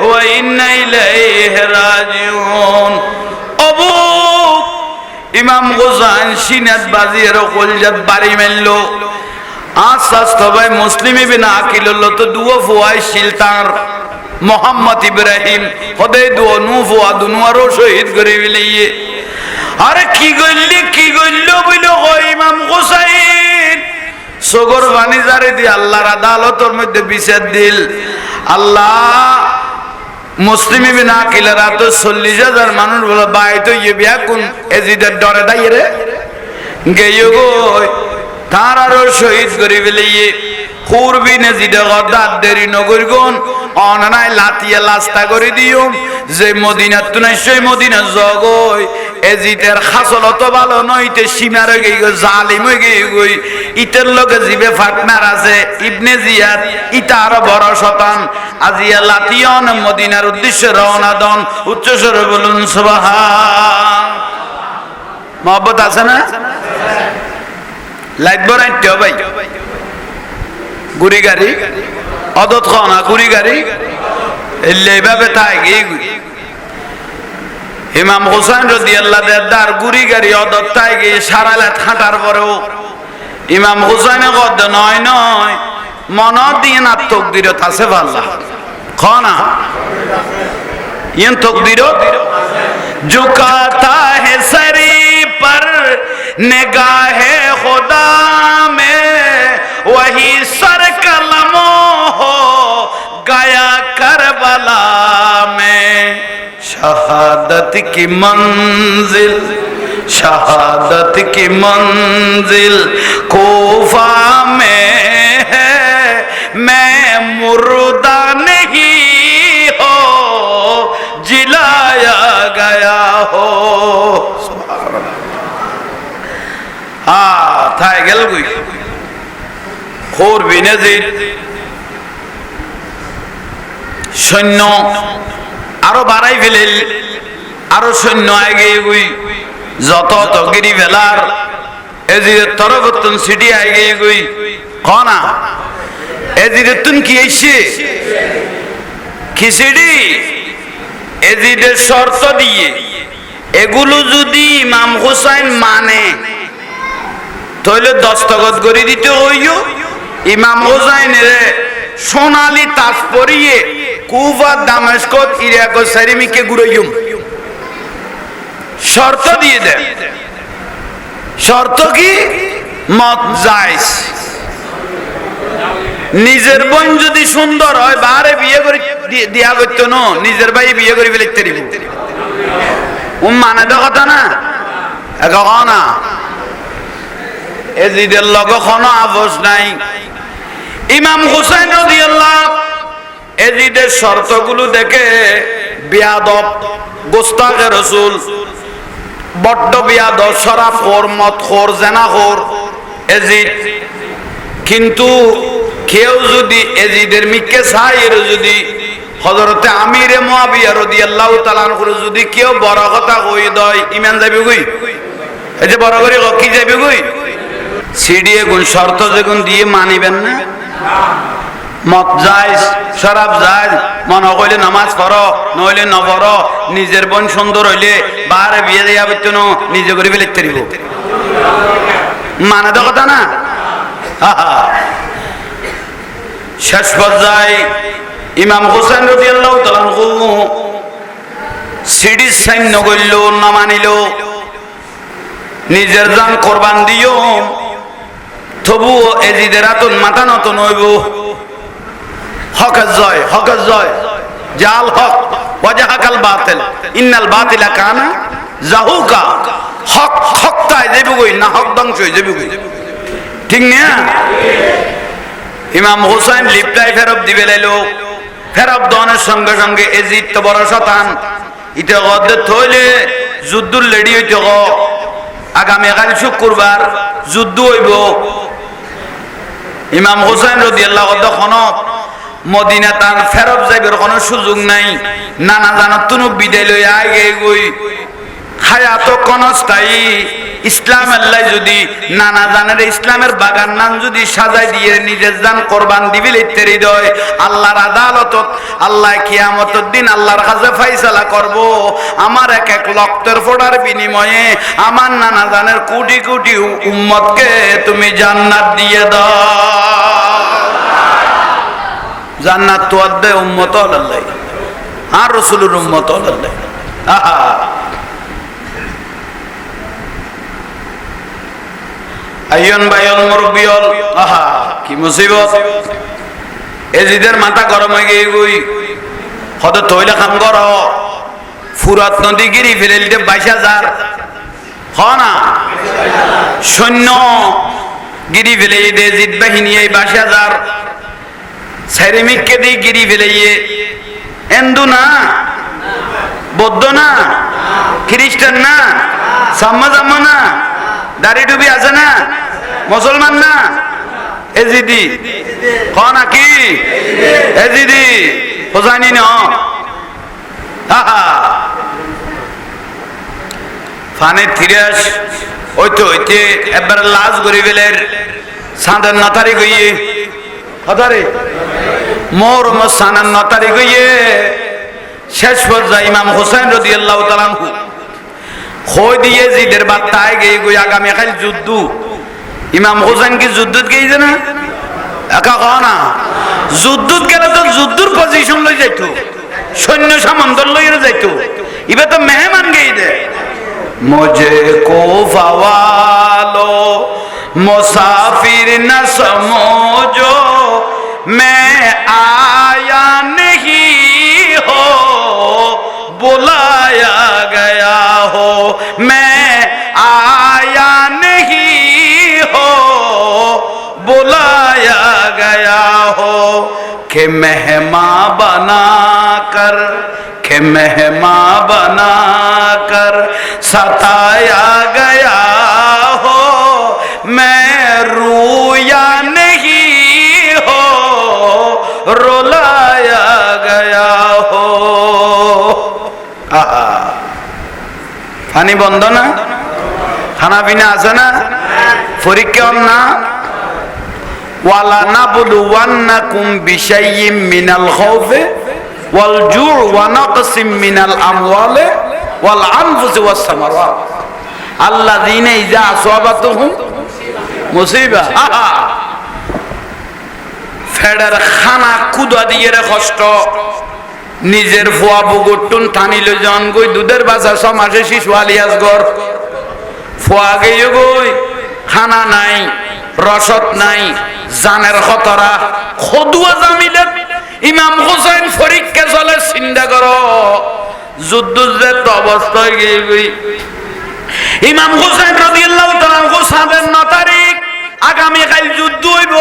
ওয়া ইন্না ইলাইহি রাজিউন। আবু ইমাম হুসাইন সিনাত বাজিয়ে কলজাত বাড়ি মেললো। আস্তে ভাই মুসলিম ইবনে আকিল তো দুও ফুয়াই শিলতার মোহাম্মদ ইব্রাহিম হদে দুও নু ফুয়া দুনুয়ারও শহীদ করে বিলিয়ে। আরে কি গইল বইলো ইমাম হুসাইন সগর বানি জারি দি আল্লাহর আদালতের মধ্যে বিচার দিল। আল্লাহ মুসলিম ইবনে আকিলের তো 40,000 মানুষ বলে বাইতো ইয়ে বিয়া কোন এজিদের ডরে দাইয়ে রে গেইও গই তার আরো শহীদ করে ফেলিয়ে খুর বিন এজিদ গদার দেরি নগর গুন অনানায় লাতিয়া লাস্তা করে দিও যে মদিনা তুনাই সেই মদিনা জগই এজিদের খাসলত ভালো নইতে সীমারে গই জালিম হই গই ইতের লগে জিবে ফাটনার আছে ইবনে জিয়াদ ইতা আরো বড় শতান আজিয়া লাতিয়ান মদিনার উদ্দেশ্যে রওনা দন। উচ্চ স্বরে বলুন সুবহান। মহব্বত আছে না? লাইট বরাইতে ভাই গুড়ি গাড়ি অদত খানা গুড়ি গাড়ি এলে এইভাবে থাকে। ইমাম হুসাইন রাদিয়াল্লাহু তাআলা গুড়ি গাড়ি অদত থাকে সারা রাত হাঁটার পরেও ইমাম হুসাইনে কদ নয় নয় মন দিয়ে না তকদিরত আছে ভাল্লা খানা ইন তকদিরত झुकाता है सरी पर निगाहे खुदा में वही सर कलमो हो गया करबला में शहादत की मंजिल शहादत की मंजिल कोफा में है मैं मुर्दा नहीं हो जिलाया गया हो थाय गेल गुई खोर बिनेजिर सैन्य आरो बाराई फेलेल आरो सैन्य आगे गुई যত তগিরি ভেলার এজিদের তরফতন সিটি আগে গুই কনা এজিদের তুন কি আইছে খিচড়ি এজিদের শর্ত দিয়ে এগুলো যদি ইমাম হুসাইন মানে তাহলে দস্তখত করে দিতে হইও ইমাম হুসাইনের সোনালি তাজ পরিয়ে কুফা দামেস্কত ইরাক ও সারিমিকে গুড়াইম শর্ত দিয়ে দেন শর্ত কি মত জায়েজ নিজের বোন যদি সুন্দর হয় বারে বিয়ে করে দিয়া করতো না নিজের ভাই বিয়ে করে ফেলতে দিব মানে তো কথা না না এজিদের লগ কোনো আপোষ নাই ইমাম হুসাইন রাদিয়াল্লাহু এজিদের শর্তগুলো দেখে বেয়াদব গোস্তাখে রাসূল বড্ড বেয়াদব শরাফখোর মদখোর জেনাখোর এজিদ কিন্তু কেউ যদি এজিদের মিকে সাইর যদি হযরতে আমির মুয়াবিয়া রাদিয়াল্লাহু তাআলা আনহু যদি কেউ বড় কথা কই দয় ঈমান যাবে কই এই যে বড় করে কি যাবে কই সিডিএ গুণ শর্ত যেগুন দিয়ে মানিবেন না মত জায়েজ শরাব জায়েজ মনে কইলে নামাজ পড়ো নইলে ন পড়ো নিজের বোন সুন্দর হইলে বারে বিয়ে দেয়া হইতো না নিজে করে ফেলতে দিব মানে তো কথা না শেষ পর্যায়ে ইমাম হুসাইন রাদিয়াল্লাহু তাআলা আনহু সিডি সাইন নগইল না মানিল নিজের জান কুরবান দিও তবুও এজিদের আতন মাথা নত নইব হকের জয় জাল হক ওয়াজাহাকাল বাতিল ইন্নাল বাতিলা কানা জাহুকা হক হকটাই যাবে কই না হক ধ্বংস হয়ে যাবে কই ঠিক না ইমাম হুসাইন লিপটাই ফেরত দিবে লাইলো ফেরত দনের সঙ্গে সঙ্গে এজিদ তো বড় শতান ইতে গদে থইলে যুদ্ধ লেডি হইতে গ আগামী কাল শুক্রবার যুদ্ধ হইব ইমাম হুসাইন রাদিয়াল্লাহু তাআলা মদিনা তার ফেরত যাইবার কোনো সুযোগ নাই নানা জানার তুনু বিদায় লই আগে গই হায়াত কনস্থায়ী ইসলাম আল্লাহ যদি নানা জানের ইসলামের বাগান নাম যদি সাজাই দিয়ে নিজের জান কোরবান দিবি লিতেরি দয় আল্লাহর আদালত আল্লাহ কিয়ামতের দিন আল্লাহর কাছে ফয়সালা করব আমার এক এক রক্তের ফোঁটার বিনিময়ে আমার নানা জানের কোটি কোটি উম্মতকে তুমি জান্নাত দিয়ে দাও জান্নাত তো আদে উম্মত আল্লাহ আর রাসূলের উম্মত আল্লাহ আহা আইয়ন বাইয়ন মুরব্বিয়ল আহা কি মুসিবত এজিদের মাথা গরম হয়ে গিয়ে গই কত তৈলা খাম কর ফুরাত নদী গিরি ফেলেলতে 22,000 হনা সৈন্য গিরি ফেলে দে জিদ বাহিনী এই 22,000 সেরেমিককে দিয়ে গিরি ফেলে হিন্দু না বৌদ্ধ না খ্রিস্টান না সাম্মা জাম্মা না দাড়ি টুপি আছে না মুসলমান না এজিদি কোন কি এজিদি হোসাইনি ন ফানে তিরাস ওইতে ওইতে একবার লাশ গরিবেলের সাঁদের নাতারি গইয়ে হতারে মোর সানের নাতারি গইয়ে শেষ পর্যায়ে ইমাম হুসাইন রাদিয়াল্লাহু তাআলা আনহু খোয় দিয়ে জিদের বার্তায় গিয়ে গই আগামী কাল যুদ্ধ ইমাম হোসেন কি যুদ্ধত গেছে না? একা কহ না, যুদ্ধত গেলে তো যুদ্ধর পজিশন লই যাইতো, সৈন্য সামন্তর লই যাইতো, এবার তো মেহমান গেই দে। মুঝে কো ফাওয়ালো মুসাফির না সমঝো, मैं आया नहीं हो बुलाया गया हो, मैं आया नहीं हो बुलाया गया हो, कि मेहमान बनाकर, कि मेहमान बनाकर सताया गया हो, मैं रोया नहीं हो रुलाया गया हो। পানি বন্ধ না? খানা পিনা আছে না? পরীক্ষা না? ওয়ালা নাবলুওয়ান্নাকুম বিশাইয়্যিম মিনাল খাউফি ওয়াল জু'i ওয়া নাকসিম মিনাল আমওয়ালি ওয়াল আনফুসি ওয়াস সামারাত আল্লাযীনা ইযা আসাবাতুহুম মুসিবা। ফেডার খানা কুদা দিয়ে রে কষ্ট, নিজের ফুয়া বুগুটুন টানিল জন গই দুধের বাসা 6 মাসে শিশু আলিয়াস গর ফুয়া গই গই খানা নাই, রসদ নাই, জানের খতরা খদুয়া জামিলে ইমাম হোসেন পরীক্ষা চলে। চিন্তা করো যুদ্ধের তো অবস্থা গিয়ে গই। ইমাম হোসেন রাদিয়াল্লাহু তাআলা 9 তারিখ আগামী কাল যুদ্ধ হইব।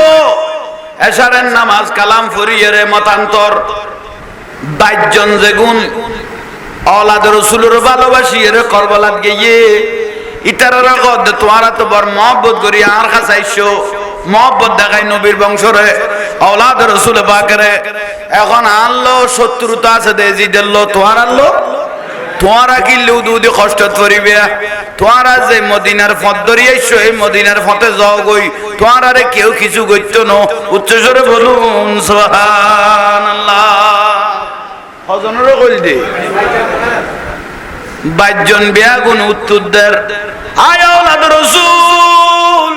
এশারের নামাজ কালাম ফরিয়ে রে মতান্তর 22 জন যেগুন औलाद रसूलुर ভালোবাসি এর কারবালাত গিয়ে ইতারার গদ তোরা তো বড় মহব্বত করি আর খাসাইছো, মহব্বত দেখাই নবীর বংশরে औलाद रसूल পাকরে। এখন আল্লাহ শত্রুতা আছে দেজি দিল তোর আল্লাহ, তোরা কি লুদুদি কষ্ট করিবে? তোরা যে মদিনার পথ ধরিয়েছো, এই মদিনার পথে যাও গই, তোরা রে কেউ কিছু করতো না। উচ্চস্বরে বলুন সুবহানাল্লাহ। হজনেরও কইল দে 22 জন বেয়াগুন উত্তরদের আয় औलाद রসূল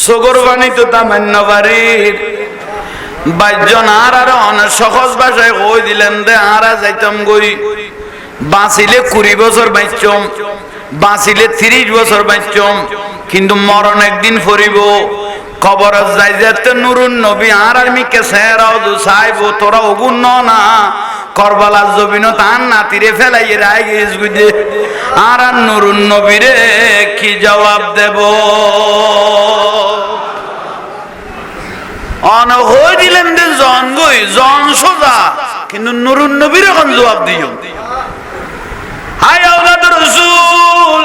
সগর বাণী তো তামান্য বাড়ির 22 জন আর অনেক সহজ ভাষায় কই দিলেন দে আরা যাইতাম গই, বাঁচিলে 20 বছর বাঁচম, বাঁচিলে 30 বছর বাঁচম, কিন্তু মরণ একদিন ফরিব। কবর যাই যেতে নুরুন নবী আর মিকে সেরাও দু সাইব, তোরা ওগুন না করবালার জমিন তার নাতিরে ফেলাই রায় গেছ গুদে আর নুরুন নবীরে কি জবাব দেব? অন হই দিলেন যে জন গই জন সোজা, কিন্তু নুরুন নবীর এখন জবাব দিও। হায় औलाद রসূল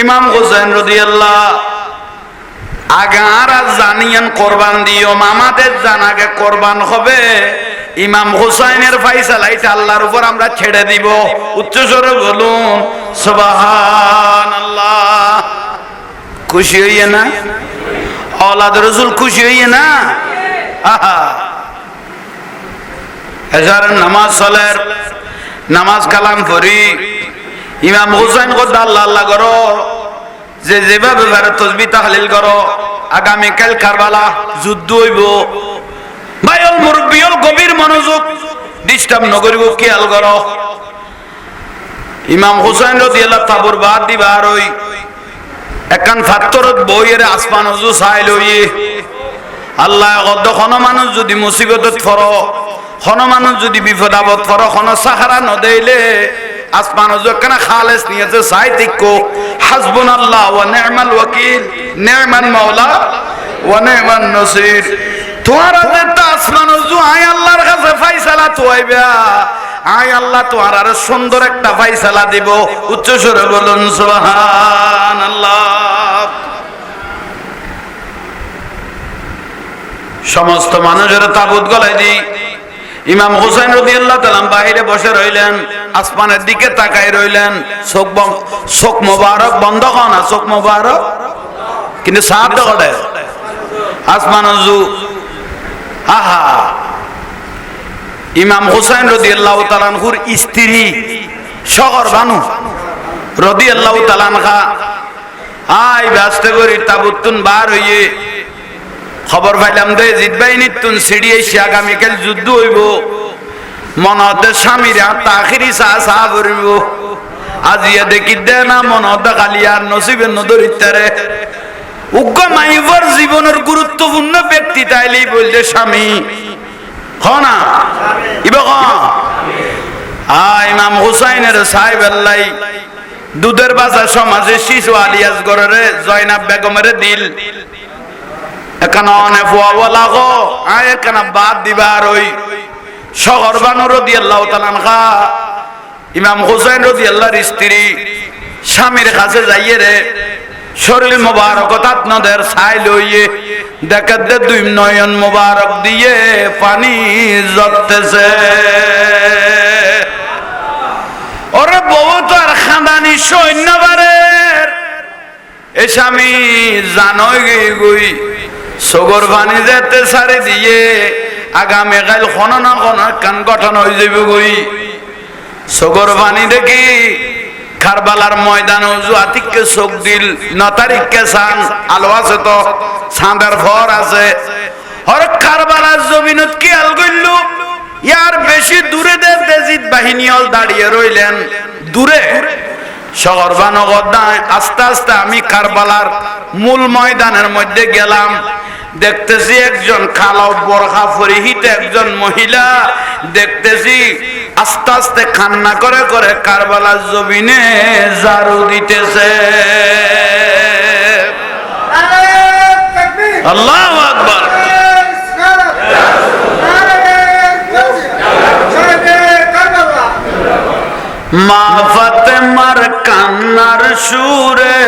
ইমাম হোসেন রাদিয়াল্লাহু আগে আর জানিয়ান কোরবান দিও, মামাদের জানাকে কোরবান হবে। ইমাম হোসেনের ফয়সালা এটা আল্লাহর উপর আমরা ছেড়ে দিব। উচ্চস্বরে বলুন সুবহানাল্লাহ। খুশি হইয়ে না औलाद রসূল? খুশি হইয়ে না? এশারের নামাজ চলের নামাজ কালাম করি ইমাম হোসেন কথা আল্লাহ আল্লাহ করো, যে যেভাবে তসবিহ তাহলিল করো। আগামীকাল কারবালা যুদ্ধ হইব। ভাইল মুরব্বিয়ল গভীর মনোযোগ ডিস্টার্ব নগরিব, খেয়াল করো। ইমাম হোসেন রাদিয়াল্লাহু তাবুর বাদ দিবা আর ওই একান ফাত্তরত বইয়ের আসমান উজু চাই লইয়ে আল্লাহ গদ খন মানুষ যদি মুসিবতত পড়ো, খন মানুষ যদি বিপদ আপদ পড়ো, খন সাহারা নদেইলে আসমান উজু কেনা খালেস নিয়েছে চাই দেখো হাসবুনাল্লাহ ওয়া নি'মাল ওয়াকিল, নি'মান মাওলা ওয়া নি'মান নাসির। তোরা যে আসমান উজু আয় আল্লাহর কাছে ফয়সালা তোয়াইবা, আয় আল্লাহ তোমার আর সুন্দর একটা ফয়সালা দিব। উচ্চ স্বরে বলুন সুবহানাল্লাহ। সমস্ত মানুষের তাবুত গলায় দি ইমাম হোসেন রাদিয়াল্লাহু তাআলা বাইরে বসে রইলেন, আসমানের দিকে তাকায় রইলেন। চোখ মোবারক বন্ধ হয় না, চোখ মোবারক কিন্তু সাত করে আসমান উজু। আহা, ইমাম হোসেন রাদিয়াল্লাহু তাআলা আনহুর স্ত্রী শহর বানু রাদিয়াল্লাহু তাআলা আনহা আই ব্যস্ত করি তাবুতুন বার হইয়ে খবর পাইলাম দে জিত বাহিনীর তুন সিঁড়ি এসে আগামীকাল যুদ্ধ হইব মনতে স্বামীরা তাখিরি চা ভরিব আজিয়া দেখি দে না মনতে খালি আর নসিবের নদরিতারে উগ্র মাইবর জীবনের গুরুত্বপূর্ণ ব্যক্তি তাইলেই বলছে স্বামী না ইব ইমাম হুসাইনের সাহেব আল্লাহ দুধের বাজার সমাজে শিশু আলিয়াস গড়ে জয়নাব বেগমের দিল এখানে অনেক ফুয়াওয়ালা গো আয় এখানে বাদ দিবার ওই শহর বানু রাদিয়াল্লাহু তাআলা আনহা ইমাম হুসাইন রাদিয়াল্লাহর স্ত্রী স্বামীর কাছে যাইয়ে রে শরীর মোবারক তাতনদের ছাই লইয়ে দেখে দে দুই নয়ন মোবারক দিয়ে পানি ঝরতেছে ওরে বউ তো আর খানদানি সৈন্যবারের এ স্বামী জানোই গই সগর পানি যেতে সারি দিয়ে আগামী কাল কোনো না কোনো কান গঠন হয়ে যাবে গই সগর পানি দেখি কারবালার ময়দান আতিককে চোখ দিল 9 তারিখকে চান আলো আছে তো চাঁদের ভর আছে হর কারবালার জমিনত কি আল গইল ইয়ার বেশি দূরে দেজিত বাহিনী হল দাঁড়িয়ে রইলেন দূরে শহর বানগদায় আস্তে আস্তে আমি কারবালার মূল ময়দানের মধ্যে গেলাম দেখতেছি একজন কালো বোরখা পরিহিত একজন মহিলা দেখতেছি আস্তে আস্তে কান্না করে করে কারবালার জমিনে ঝাড়ু দিতেছে আল্লাহু আকবার মা ফাতেমার কান্নার সুরে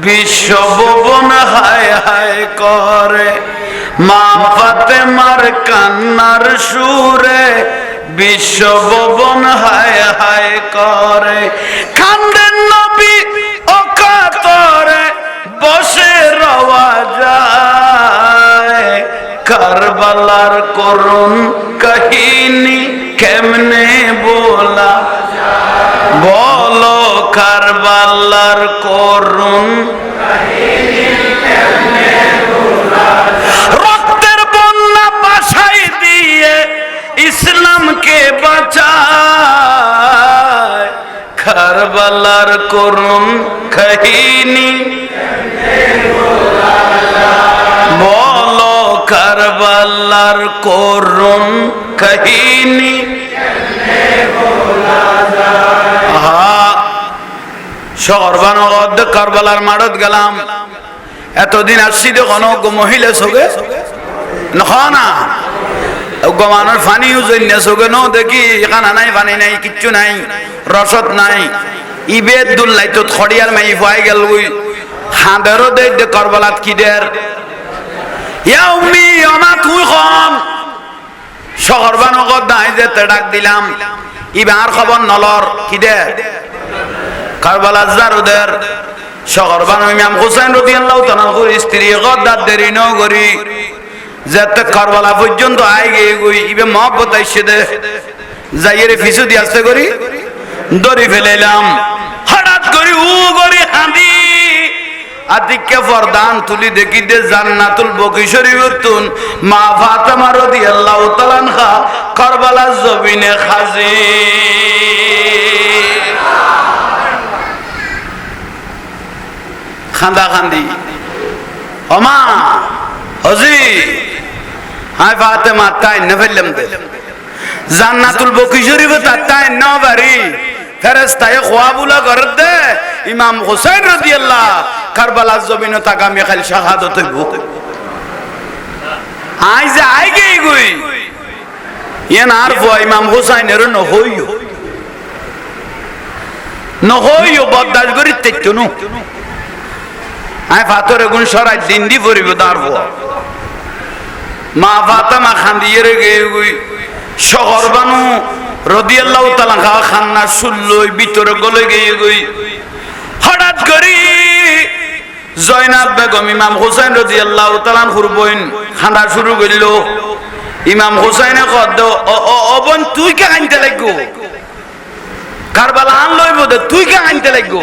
বিশ্বভুবন হায় হায় করে মা ফাতেমার কান্নার সুরে বিশ্বভুবন হায় হায় করে কান্দেন নবী ও কাতরে বসে রওয়া যায় কারবালার করুণ কাহিনী কেমনে বলা বলো কারবালার করুণ রক্তের বন্যা বাসাই দিয়ে ইসলামকে বাঁচায় কারবালার করুণ কাহিনী বলো কারবালার করুণ কাহিনী শহর বানগদ কারবালার মাঠত গেলাম এতদিন আসছি দেখুন মহিলা চোখে না মানুষ পানি চোখে ন দেখি এখানে নাই পানি নাই কিচ্ছু নাই রসদ নাই ইবেদ দুল্লাই তো খড়িয়ার মাই পাই গেল হাঁদেরও দে কারবালাত কি দের তুই কম শহর বানগদ নাই যেতে ডাক দিলাম ইবার খবর নলর কি দের কারবালার জারুদের শহর বানু ইমাম হুসাইন রাদিয়াল্লাহু তাআলা স্ত্রী গদ্দার দেরি ন করি যেতে কারবালা পর্যন্ত আই গিয়ে গই ইবে মহব্বত আইছে দে যাইয়ে ফিসু দি আসতে করি দড়ি ফেলাইলাম হঠাৎ করি গড়ি হাঁদি আতিককে ফরদান তুলি দেখি দে জান্নাতুল বকি শরীফতুন মা ফাতেমা রাদিয়াল্লাহু তাআলা আনহা কারবালার জমিনে হাজির খান্দা খান্দি ওমা হজি হাই ফাতেমা তাই না ফেললাম দে জান্নাতুল বকি শরীফ তাই না বাড়ি ফেরেশতায়ে খোয়াবুলা করে দে ইমাম হুসাইন রাদিয়াল্লাহু কারবালার জমিনে তাকা মেখাল শাহাদাত হইব আই যে আই গই গই ইয়ান আর ভয় ইমাম হুসাইনের নহইও বদাস করি তেতো ন আই ফাতরে গুণ সরাই দিন দি পড়িব দাঁড়ব মা ফাতেমা খান্দিয়ে গিয়ে গই শহর বানু রাদিয়াল্লাহু তাআলা খান্না শুনলই ভিতরে গলে গিয়ে গই হঠাৎ করি জয়নাব বেগম ইমাম হুসাইন রাদিয়াল্লাহু তাআলা হুরবইন খান্ডা শুরু করিল ইমাম হুসাইনে কদ ও বোন তুই কে আনতে লাগো কারবালা আন লইব দে তুই কে আনতে লাগো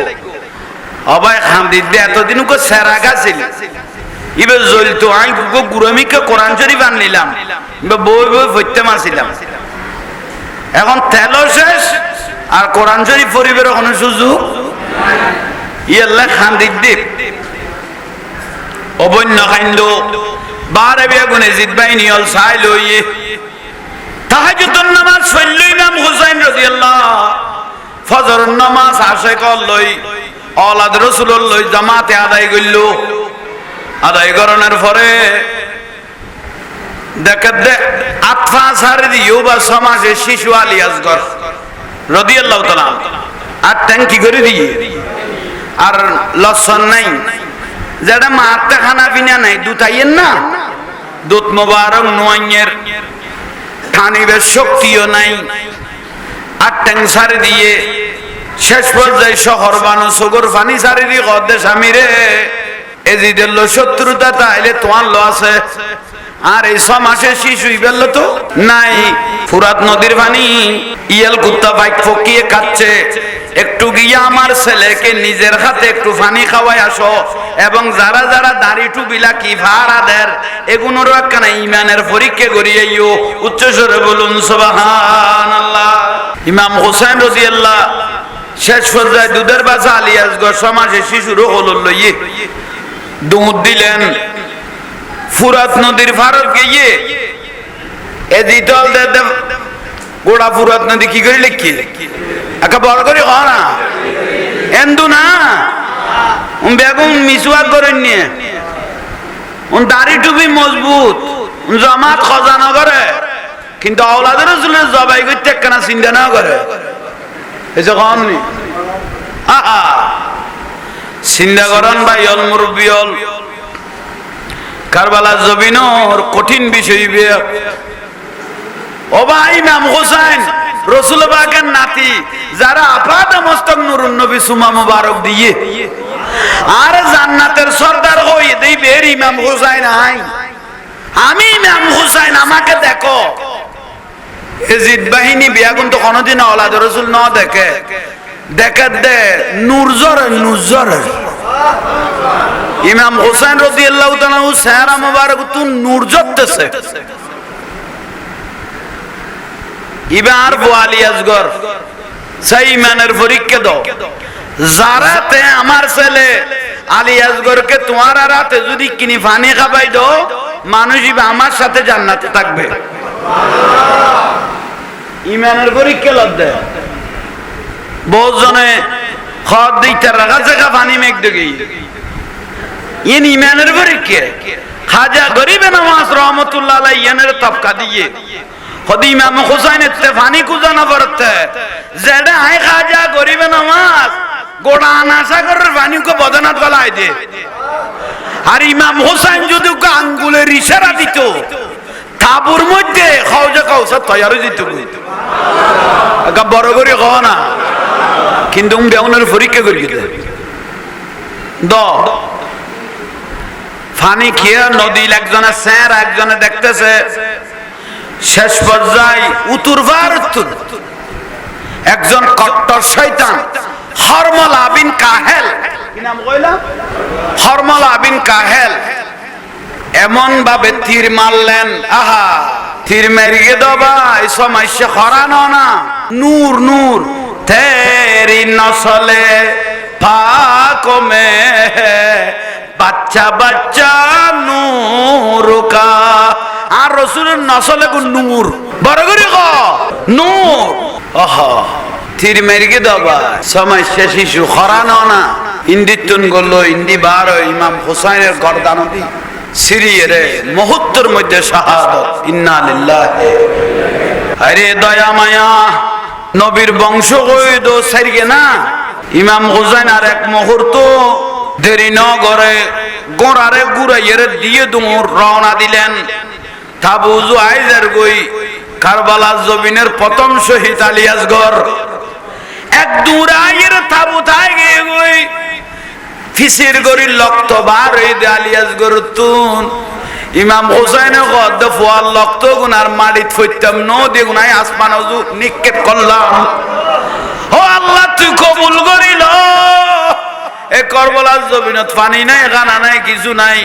অবাই খান্দিত দে এতদিন কো সেরা গাছিল ইবে জলতো আই গো গুরামিকে কোরআন শরীফ আনলাম বই বই পড়তে মাছিলাম এখন তেল শেষ আর কোরআন শরীফ পড়িবার কোনো সুযোগ ইয়াল্লা খান্দিত দে অবন্য খাইন্দ বারে বেগুনে জিতবাই নিয়ল চাই লইয়ে তাহাজ্জুদের নামাজ পড়ল ইমাম হুসাইন রাদিয়াল্লাহু ফজরের নামাজ আশে কল লই আওলাদ রাসূলুল্লাহ লই জামাতে আদায় করল আদায় করানোর পরে দেখে আতফা সারি দিও বা সমাজে শিশু আলী আসগর রাদিয়াল্লাহু তাআলা আর ট্যাঙ্কি করে দিয়ে আর লসন নাই যেটা মারতে খানা পিনা নাই দুটাইয়ের না দুধ মোবারক নোয়াইয়ের খানিবের শক্তিও নাই আর ট্যাং সারি দিয়ে শেষ পর্যায়ে শহর বানো সগর ফানি সারি দিয়ে গদ্দে স্বামীরে এজিদের লো শত্রুতা তাইলে তোমার লো আছে আর এই সমাসের শিশু ইবেল তো নাই ফুরাত নদীর পানি ইয়াল কুত্তা বাইক ফকিয়ে খাচ্ছে একটু গিয়ে আমার ছেলেকে নিজের হাতে একটু পানি খাওয়াই আসো এবং যারা যারা দাড়ি টুপিলা কি ভাড়া দেন এগুলোর একখানা ইমানের পরীক্ষা করিয়েও উচ্চস্বরে বলুন সুবহানাল্লাহ। ইমাম হোসেন রাদিয়াল্লাহু শেষ পর্যায়ে দুধের বাচ্চা আলিয়াসগড় সমাজের শিশুরও হলুল লইয়ে দুধ দিলেন ফুরাত নদীর ফারত গিয়ে এদিতল দে গোড়া ফুরাত নদী কি করে লিখি একা বড় করে না এন্দু না বেগুন মিসওয়াক করেন নিয়ে দাড়ি টুপি মজবুত জামাত খজানা করে কিন্তু আওলাদের রাসূলের জবাই করতে একখানা চিন্তা না করে এই যে কম নি চিন্তা করেন ভাই অল মুরব্বিয়ল কারবালার জমিনের কঠিন বিষয় ও ভাই ইমাম হোসেন রাসূল পাকের নাতি যারা আপাত মস্তক নুরুন নবী সুমা মুবারক দিয়ে আর জান্নাতের সরদার হই দেবে ইমাম হোসেন আই আমি ইমাম হোসেন আমাকে দেখো এজিদ বাহিনী বিয়াগুন তো কোনদিন আওলাদ রাসূল না দেখে দেখে দে নূরজর নূরজর ইমাম হোসেন রাদিয়াল্লাহু তাআলা চেহারা মুবারক তো নূর জ্বলতেছে ইবার ওয়ালি আসগর সেই ইমানের পরীক্ষা দাও যারাতে আমার ছেলে আলী আসগরকে তোমার রাতে যদি কিনি পানি খাবাই দাও মানুষ ইবা আমার সাথে জান্নাতে থাকবে ইমানের পরীক্ষা লদ্দে বহুত জনে খদ দিতে রাখা জায়গা পানি মেঘ দেগি ইন ইমানের পরীক্ষা খাজা গরিবে নওয়াজ রহমতুল্লাহ আলাইহি ইয়ানের তবকা দিয়ে খদি ইমাম হুসাইনের তে পানি কুজানা পড়তে যেটা আই খাজা গরিবে নওয়াজ গোড়া আনাসাগরের পানি কো বদনাত গলায় দে আর ইমাম হুসাইন যদি আঙ্গুলের ইশারা দিত তাবুর মধ্যে খাওজা কাউসার তৈরি দিত সুবহানাল্লাহ বড় করে কও না কিন্তু বেউনের পরীক্ষা করি দ ফানি খেয়ে নদী একজনে স্যার একজনে দেখতেছে শেষ পর্যায়ে উত্তরবার উত্তর একজন কট্টর শয়তান হরমলা বিন কাহেল কি নাম কইলা হরমলা বিন কাহেল এমন ভাবে তীর মারলেন আহা তীর মেরিয়ে দবা এই সমস্যা খরানো না নূর নূর তেরি নসলে পাকো মে বাচ্চা বাচ্চা নূর কা আর রাসূলের নসলে গো নূর বড় করে গো নূর আহা তীর মেরিয়ে দবা সমস্যা শিশু খরানো না ইন্দিতুন গলো ইন্দি বার ইমাম হুসাইনের গর্দানতি সিরিয়ে মুহূর্তের মধ্যে শাহাদাত ইন্না লিল্লাহি আরে দয়া মায়া নবীর বংশ কইদ সারিয়ে না ইমাম হুসাইন আর এক মুহূর্ত দেরি ন করে গোড়ারে গুড়াইয়ের দিয়ে দুমুর রওনা দিলেন তাবুজু আইজার গই কারবালার জমিনের প্রথম শহীদ আলী আসগর এক দুরাইয়ের তাবুতায় গিয়ে গই ফিসির গরির লক্ত বার হই দে আলী আসগর তুন ইমাম হুসাইন গদ ফুয়াল লক্ত গুনার মাটিত ফইতাম নদী গুনাই আসমান ওযু নিক্ষেপ করলাম ও আল্লাহ তুই কবুল করিল এ করবলার জমিনত পানি নাই, গানা নাই, কিছু নাই,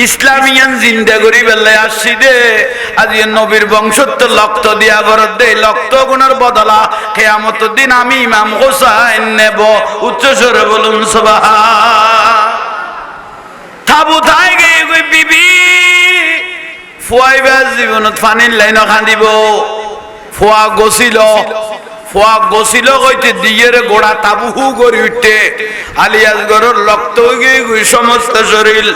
ইসলামিয়ান জিন্দা করি বেলে আসছি দে। আজ নবীর বংশত্ব লক্ত দিয়া গরত দে, লক্ত গুণের বদলা কিয়ামতের দিন আমি ইমাম হোসাইন নেব। উচ্চ স্বরে বলুন সুবহান। তাবুতাই গিয়ে কই বিবি ফুয়াইবা জীবনত পানির লাইন খান্দিব। ফুয়া গছিল কইতে দিয়ের গোড়া তাবু হু করি উঠতে আলিয়াস গরর রক্ত গিয়ে গুই সমস্ত শরীর।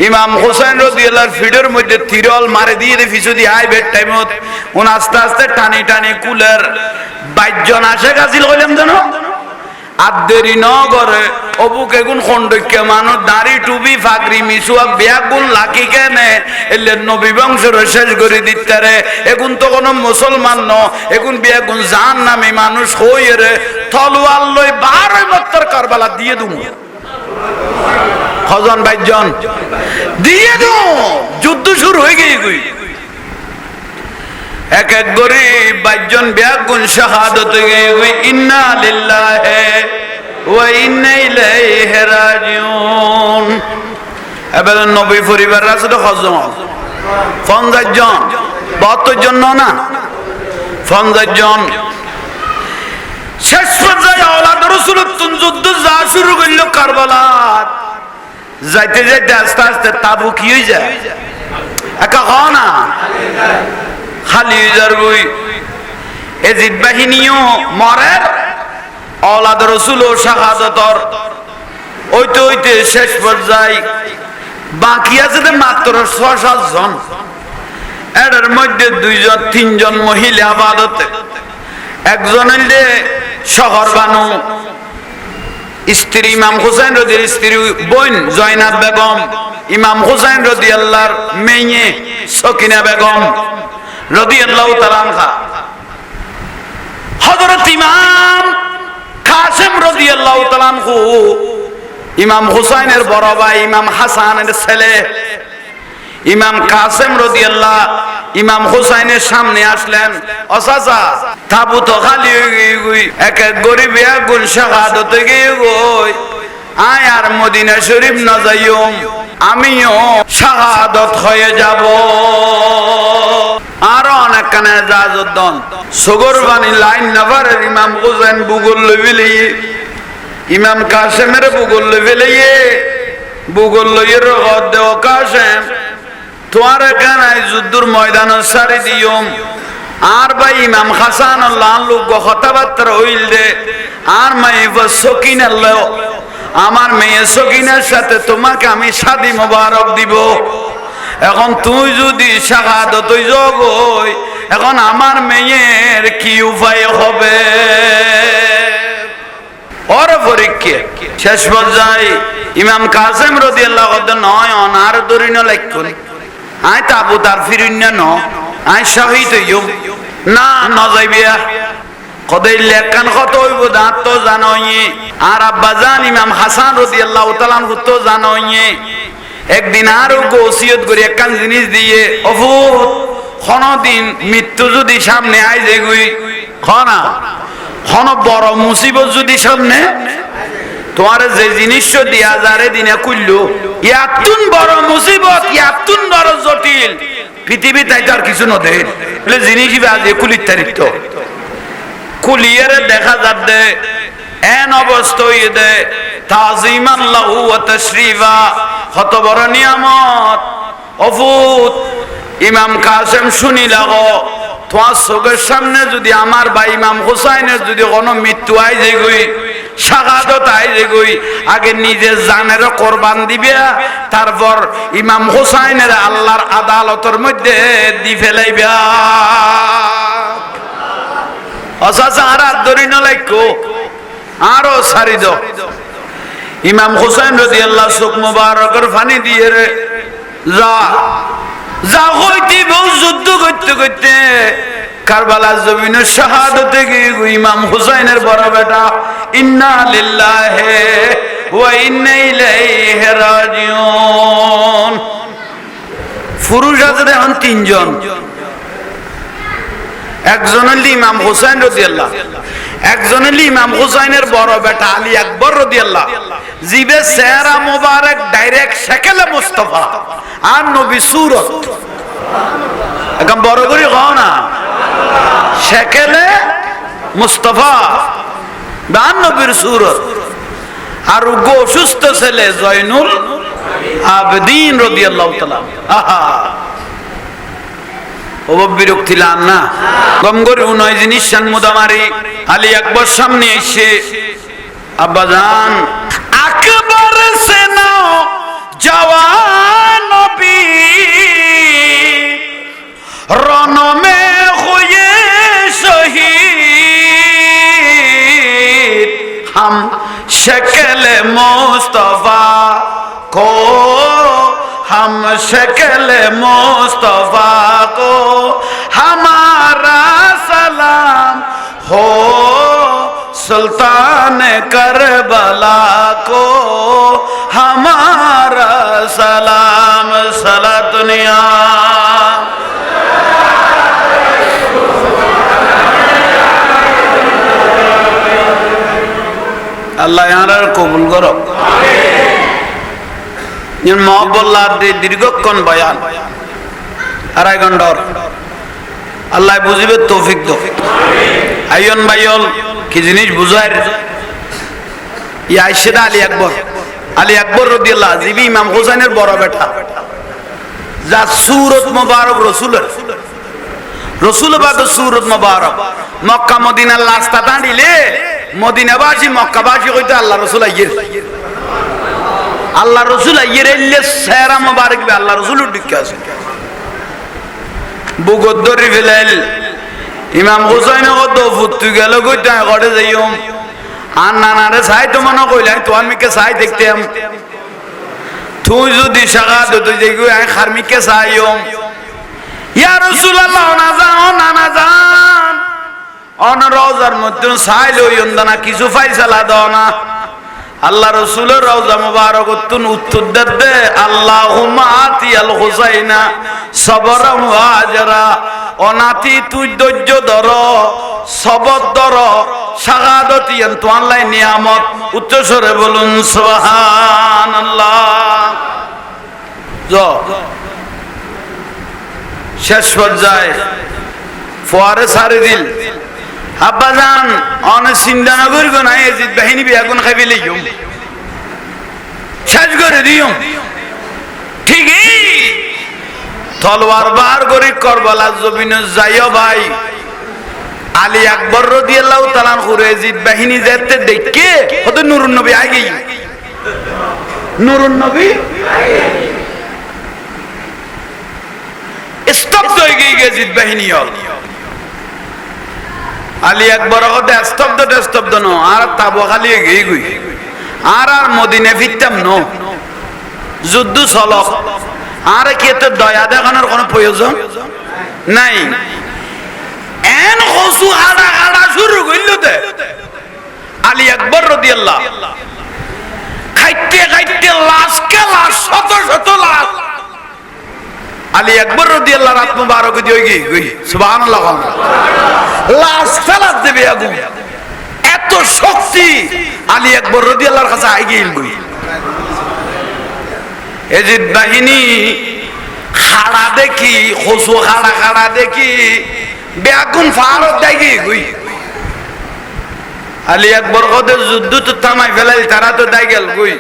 ইমাম হোসেন রাদিয়াল্লাহু ফিডের মধ্যে তিরল মারে দিয়ে ফিসু দিয়ে আই বেড টাইমত উন আস্তে আস্তে টানি টানি কুলের 22 জন আসে গাছিল কইলাম জানো। আর দেরি ন করে অবুকে গুণ খন্ডকে মানুষ দাড়ি টুবি ফাগরি মিসুয়া ব্যাগুন লাকি কেনে এলে নবী বংশের শেষ করে দিতে রে। এখন তো কোনো মুসলমান ন, এখন ব্যাগুন জান নামে মানুষ হয়ে রে তলোয়ার লই 12 বছর কারবালা দিয়ে দুম। কজন 22 জন দিয়ে দু, যুদ্ধ শুরু হয়ে গিয়ে গুই এক এক গরিব 22 জন ব্যাগুন শাহাদত গিয়ে গুই। ইন্না লিল্লাহি ওয়া ইন্না ইলাইহি রাজিউন। এবার নবী পরিবার আছে তো কজন? 50 জন, 72 জন না 50 জন। শেষ পর্যায়ে আওলাদ রাসূলের যুদ্ধ যা শুরু করলো কারবালা, যাইতে যাইতে আস্তে আস্তে তাবু কি হয়ে যায়, একা হয় না খালি যারবই। এজিদ বাহিনীও মরে, আওলাদ রাসূল ও শাহাদাতর ওইতে ওইতে শেষ পর্যায়ে বাকি আছে মাত্র 6-7 জন। এর মধ্যে 2-3 জন মহিলা আবাদতে, একজন হইলে শহর বানু স্ত্রী ইমাম হুসাইন রাদিয়াল্লাহু স্ত্রী বোন জয়নাব বেগম, ইমাম হুসাইন রাদিয়াল্লাহর মেয়ে সকিনা বেগম রাদিয়াল্লাহু তাআলা আনহা, হযরত ইমাম কাসেম রাদিয়াল্লাহু তাআলা আনহু ইমাম হুসাইনের বড় ভাই ইমাম হাসানের ছেলে। ইমাম কাসেম রাদিয়াল্লাহু ইমাম হুসাইনের সামনে আসলেন, ও চাচা তাবুত খালি হয়ে গই, এক এক গরিব গুণ শাহাদত গিয়ে গই, আয় আর মদিনা শরীফ না যাইও, আমিও শাহাদত হয়ে যাব। আর অনেক কানে জাজুদ্দন সগরবানি লাইন নাভারের ইমাম হুসাইন বুগল লইলে ইমাম কাসেমের বুগল লইলে বুগল লইয়ে রগত দেও কাসেম তোমার এখানে যুদ্ধর ময়দান সারি দিও। আর ভাই ইমাম হাসান আল্লাহ লোক কথাবার্তা হইল দে, আর মাই সকিনা লো, আমার মেয়ে সকিনার সাথে তোমাকে আমি শাদী মোবারক দিব। এখন তুই যদি শাহাদত যোগ হই, এখন আমার মেয়ের কি উপায় হবে? ওর পরীক্ষা শেষ পর্যায়ে ইমাম কাসেম রাদিয়াল্লাহু তাআলা নয় অনার দরিন লক্ষণ আয় তাবু তার ফিরিন ন আয় শহীদ হইও না নজাইবিয়া কদই লেখান কত হইব দাঁত তো জানোই। আর আব্বাজান ইমাম হাসান রাদিয়াল্লাহু তাআলা তো জানোই। একদিন আরো ওসিয়ত করে একখান জিনিস দিয়ে, অভূত কোনদিন মৃত্যু যদি সামনে আই যে গুই খনা কোন বড় মুসিবত যদি সামনে তোমার যে জিনিস দিয়া যারে দিনে কইলো, ইয়াতুন বড় মুসিবত, ইয়াতুন বড় জটিল পৃথিবী তাই তার কিছু নদে জিনিস আজ কুলির তারিখ তো কুলিয়ে দেখা যাবে এন অবস্থা হইয়ে দে তাজিমান লাহু ওয়া তাশরিফা, কত বড় নিয়ামত অভূত। ইমাম কাসেম শুনি লাগো তোমার চোখের সামনে যদি আমার ভাই ইমাম হুসাইনের যদি কোনো মৃত্যু আই যে গই, শাহাদত আই যে গই, আগে নিজের জানের কোরবান দিবে, তারপর ইমাম হুসাইনের আল্লাহর আদালতের মধ্যে দি ফেলাইবে। অসাসা আর দরি নলাইকো আরো সারি দাও। ইমাম হুসাইন রাদিয়াল্লাহু চোখ মুবারকের পানি দিয়ে রে যা যা হইতে বহু যুদ্ধ করতে করতে কারবালার জমিনের শাহাদতে গিয়ে ইমাম হুসাইনের বড় বেটা ইন্না লিল্লাহি ওয়া ইন্না ইলাইহি রাজিউন। পুরুষ আছে এখন 3 জন, একজন হল ইমাম হুসাইন রাদিয়াল্লাহু, একজন হল ইমাম হুসাইনের বড় বেটা আলী আকবর রাদিয়াল্লাহু, জিবে চেহারা মোবারক ডাইরেক্ট শেকেলে মুস্তাফা আর নবী সুরত একদম বড় করে কও না শেকেলে মুস্তাফা আর নবীর সুরত আর গো অসুস্থ ছেলে জয়নুল আবেদিন রাদিয়াল্লাহু তাআলা আহা ও বিরক্তি লান না গম করে উনয় জিনিস সানমুদামারি আলী আকবর সামনে এসে আব্বাজান আকবর সে নাও জওয়ান নবী রণ মে হুয়ে শহীদ हम शक्ल मुस्तफा को हम शक्ल मुस्तफा को हमारा सलाम हो सुल्तान करबला को हमारा सलाम सला दुनिया আল্লাহ ইয়ার কবুল করো আমিন মহব্বল্লাহ দীর্ঘক্ষণ বয়ান আড়াই ঘন্টার আল্লাহ বুঝিবে তৌফিক দাও আমিন আইয়ন ভাইয়ল কি জিনিস বুঝায় ইয়া আয়েশা আলী আকবর রাদিয়াল্লাহু জিবি ইমাম হুসাইনের বড় বেটা যা সূরত মুবারক রাসূল বাদ সূরত মুবারক মক্কা মদিনার রাস্তা দাঁড়িলে মদিনাবাসী মক্কাবাসী কইতে আল্লাহ রাসূল আইয়ের এলে চেহারা মুবারক বে আল্লাহ রাসূলের দিকে আছে বুগদ্দরি ফেলাইল ইমাম হুসাইন কত ফুটু গেল কইতে ঘরে যাইম আর নানারে চাই তো মনে কইলাই তো আমিকে চাই দেখতাম তুই যদি শাহাদাত তুই দেখি আমি খারমিকে চাইম ইয়া রাসূলুল্লাহ না যান অন রওজার মধ্যে চাইল ইন্দনা কিছু ফাইসালা দাও না আল্লাহ রাসূলের রওজা মুবারকতুন উত্তর দে আল্লাহুম্মা আতিয়াল হুসাইনা সবরান ওয়া আজরা অনাতি তুই ধৈর্য ধর সবর ধর শাহাদাতি তো আল্লাহ নিয়ামত উচ্চ স্বরে বলুন সুবহানাল্লাহ শেষ পর্যায়ে ফোয়ারে সারি দিল আব্বাজান অনেক চিন্তা না করিব না এজিদ বাহিনী বেগুন খাইবে লইম শেষ করে দিও ঠিকই তলোয়ার বার করে করবালার জমিনে যাইও ভাই আলী আকবর রাদিয়াল্লাহু তাআলা আনহু এজিদ বাহিনী যেতে দেখে হতে নূরুন নবী আগে নূরুন নবী স্তব্ধ হয়ে গিয়ে এজিদ বাহিনী আলী আকবর স্তব্ধ নো আর তাবু খালি এগিয়ে গই আর মদিনা ফিরতাম নো যুদ্ধ চলক আর কি এত দয়া দেখানোর কোনো প্রয়োজন নাই এন হসু হাড়া শুরু করল তে আলী আকবর রাদিয়াল্লাহু খাইতে লাশকে লাশ শত লাশ আলী আকবর রাদিয়াল্লাহু রাত মুবারক দিয়ে গই সুবহানাল্লাহ লাশ ফেলাত দেবে আগুন এত শক্তি আলী আকবর রাদিয়াল্লাহুর কাছে আইগিল গই এজিদ বাহিনী খাড়া দেখি হসু খাড়া দেখি বেগুন ফারত দেখি গই আলী আকবর ওদের যুদ্ধ তো থামাই ফেলাই তারা তো দাই গেল গই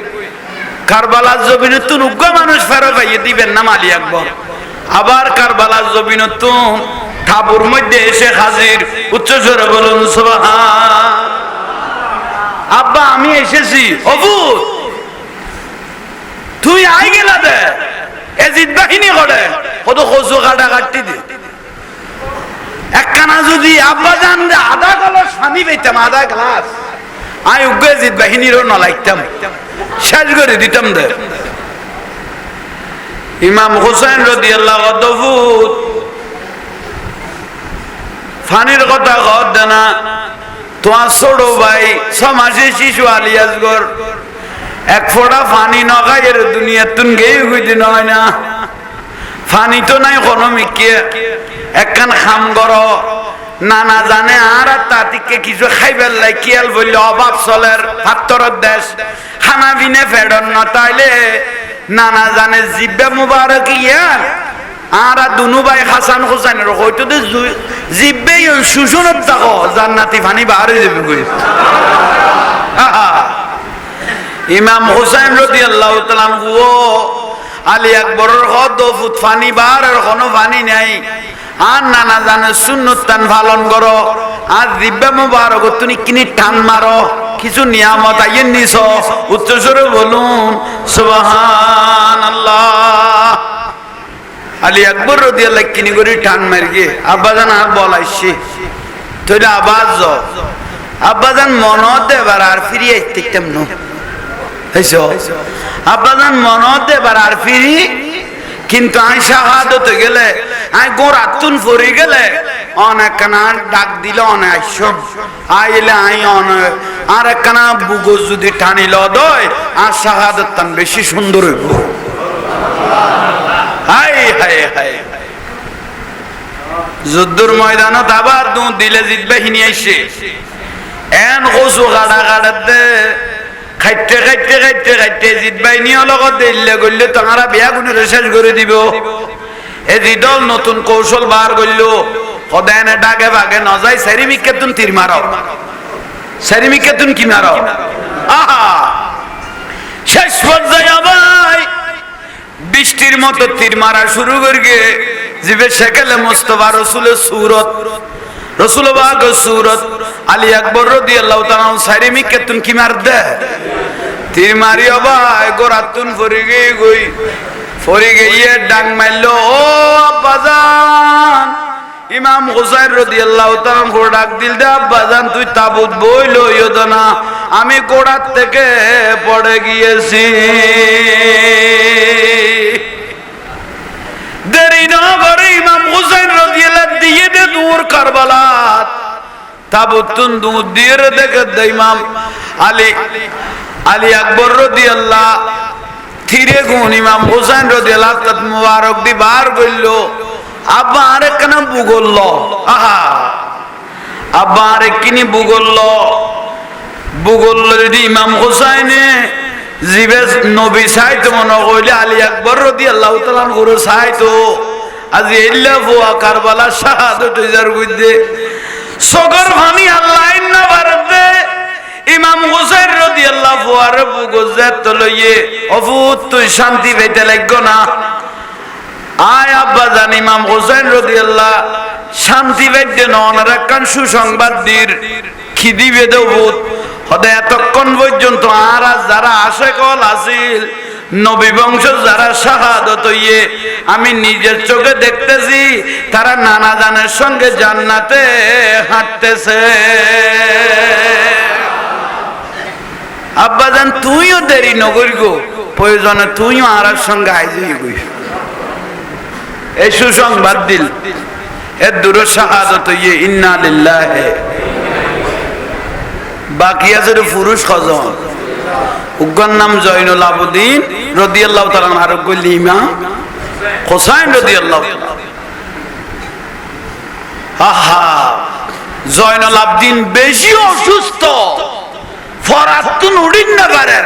কারবালার জমিনে তো উগ্র মানুষ ফেরত পাইয়ে দিবেন না আলী আকবর আবার কারবালার জমিনে তো তাবুর মধ্যে এসে হাজির উচ্চ স্বরে বলুন সুবহান আব্বা আমি এসেছি অবু তুই আই গেলা দে এজিদ বাহিনী করে কত খসু কাটা কাটতি দে একখানা যদি আব্বা জান আধা গ্লাস পানি পেতাম আধা গ্লাস আমি উগ্র এজিদ বাহিনীরও নলাইতাম শেষ করে দিতাম দে ইমাম হুসাইন রাদিয়াল্লাহু আনহু ফানির কথা কর দেনা তোমার ছোট ভাই 6 মাসের শিশু আলী আসগর এক ফোঁটা পানি নখাই এর দুনিয়া তুন গেই হইতে নয় না পানি তো নাই কোনো মিকে একখান খাম গর নানা জানে আর তাতিকে কিছু খাইবার লাই কিয়াল বললে অভাব চলের পাত্তরের দেশ খানা বিনে ফেডন না তাইলে নানা জানে জিব্বে মুবারক ইয়া আর দুনু ভাই হাসান হোসেনের হয়তো জিব্বে সুসনত দেখো জান্নাতি পানি বাহারে যাবে কই ইমাম হোসেন রাদিয়াল্লাহু তাআলা ও আলী আকবরের হদ ফুট পানি বাহারের কোনো পানি নাই আর নানা জানে সুন্নত টান পালন করো আর জিব্বে মুবারক তুমি কিনে টান মারো কিছু নিয়ামত আইয়েন নিছ উচ্চস্বরে বলুন সুবহানাল্লাহ আলী আকবর রাদিয়াল্লাহু কিনি করে টান মারগে আব্বাজান আর বলাইছে তুইলা আবাজ যাও আব্বাজান মনত দেবার আর ফিরিয়ে আইতেম না হইছো আব্বাজান মনত দেবার আর ফিরি কিন্তু আই শাহাদত গেলে আই গোরাতুন ফরি গেলে অনেক না ডাক দিল অনেক আইসব আইলে আই অনেক আর একখানা বুগো যদি টানিল দয় আর শাহাদত তান বেশি সুন্দর হইব হাই হাই হাই যুদ্ধর ময়দানত আবার দু দিলে জিতবে হিনি আইছে এন কসু গাড়া গাড়াতে খাইতে খাইতে খাইতে খাইতে জিতবাই নিয়ে লগত দিলে গড়লে তোমারা বিয়া গুণের শেষ করে দিব এই জিদল নতুন কৌশল বার করলো সদায় না ডাকে বাগে নজাই সেরিমিকে তুন তীর মারো সেরিমিকে তুন কি মারো আহা শেষ পর্যায়ে ভাই বৃষ্টির মতো তীর মারা শুরু করগে জিবে সেকেলে মুস্তাফা রাসূলের সুরত রাসূলুল্লাহ সুরত আলী আকবর রাদিয়াল্লাহু তাআলা সেরিমিকে তুন কি মার দে তীর মারিও ভাই গোরাতুন ফরিগে গই ফরিগে ইয়ে ডাং মারলো ও আব্বাজান ইমাম হুসাইন রাদিয়াল্লাহু তাআলা ঘোড়া ডাক দিল দে আব্বাজান তুই তাবুত বইলো ইয়ো না আমি গোড়ার থেকে পড়ে গিয়েছি দেরি না করে ইমাম হুসাইন রাদিয়াল্লাহু দিয়ে দে দূর কারবালা তাবুতুন দুধ দিয়ে দেখে দে ইমাম আলী আকবর রাদিয়াল্লাহু থিরে গুণ ইমাম হুসাইন রাদিয়াল্লাহু তাআলা মুবারক দি বার গইলো আব্বা আরেক কেন বুগল আহা আব্বা আরেক কিনি বুগল যদি ইমাম হুসাইনে জিবে নবী সাইতো মনে কইলে আলী আকবর রাদিয়াল্লাহু তাআলা গুরু সাইতো আজি ইল্লা ফুয়া কারবালা শাহাদাত হইজার কইতে সগর ভানি আল্লাহ না বারদে ইমাম হুসাইন রাদিয়াল্লাহু আনহু বুগজত লইয়ে অফুত তুই শান্তি পেতে লাগো না আয় আব্বা জান ইমাম হুসাইন রাদিয়াল্লাহু শান্তি পেতে নন রাখান সুসংবাদ দির খিদি বেদবুত হদে এতক্ষণ পর্যন্ত আর যারা আশেকল আছিল নবী বংশ যারা শাহাদাত হইয়ে আমি নিজের চোখে দেখতেছি তারা নানা জানের সঙ্গে জান্নাতে হাঁটতেছে আব্বাজান তুইও দেরি নগরি গো প্রয়োজনে তুইও আর সঙ্গে আইজই গই এই সুসংবাদ দিল এর দূর শাহাদাত হইয়ে ইন্না লিল্লাহি বাকি আছে পুরুষ কজন উগ্র নাম জয়নুল আবেদিন রাদিয়াল্লাহু তাআলা আর কইলি ইমাম হোসেন রাদিয়াল্লাহু আহা জয়নুল আবেদিন বেশি অসুস্থ ফরাতুন উড়িন না পারে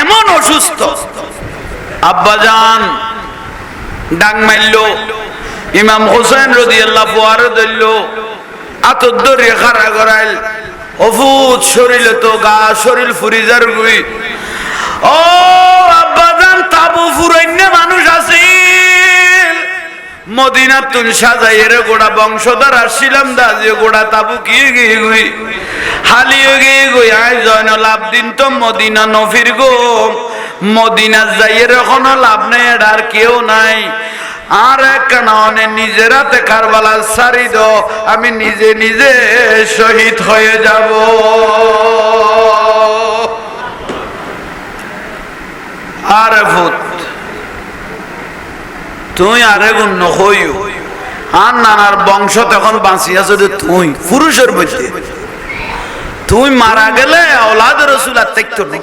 এমন অসুস্থ আব্বাজান ডাং মারলো ইমাম হোসেন রাদিয়াল্লাহু আনহু দইলো আতদ রেখা রাগরাইল অভূত শরীরে তো গা শরীর ফুরিজার গুই ও আব্বাজান তাবু ফুরাইনে মানুষ আছিল মদিনা তুন সাজাইয়ের গোড়া বংশধর আসছিলাম দাজিয়ে গোড়া তাবু কি গিয়ে গুই হালিয়ে গিয়ে গুই আয় জয়নুল আবেদিন তো মদিনা নফির গো মদিনা যাইয়ের কোনো লাভ নেই আর কেউ নাই আর কারণে নিজের হাতে কারবালা সারি দো আমি নিজে নিজে শহীদ হয়ে যাব আরে ভূত তুই আরে গুণ নহইও আর নানার বংশ তখন বাঁচিয়ে আছে তুই পুরুষের মধ্যে তুই মারা গেলে আওলাদ রাসূল আর দেখতো না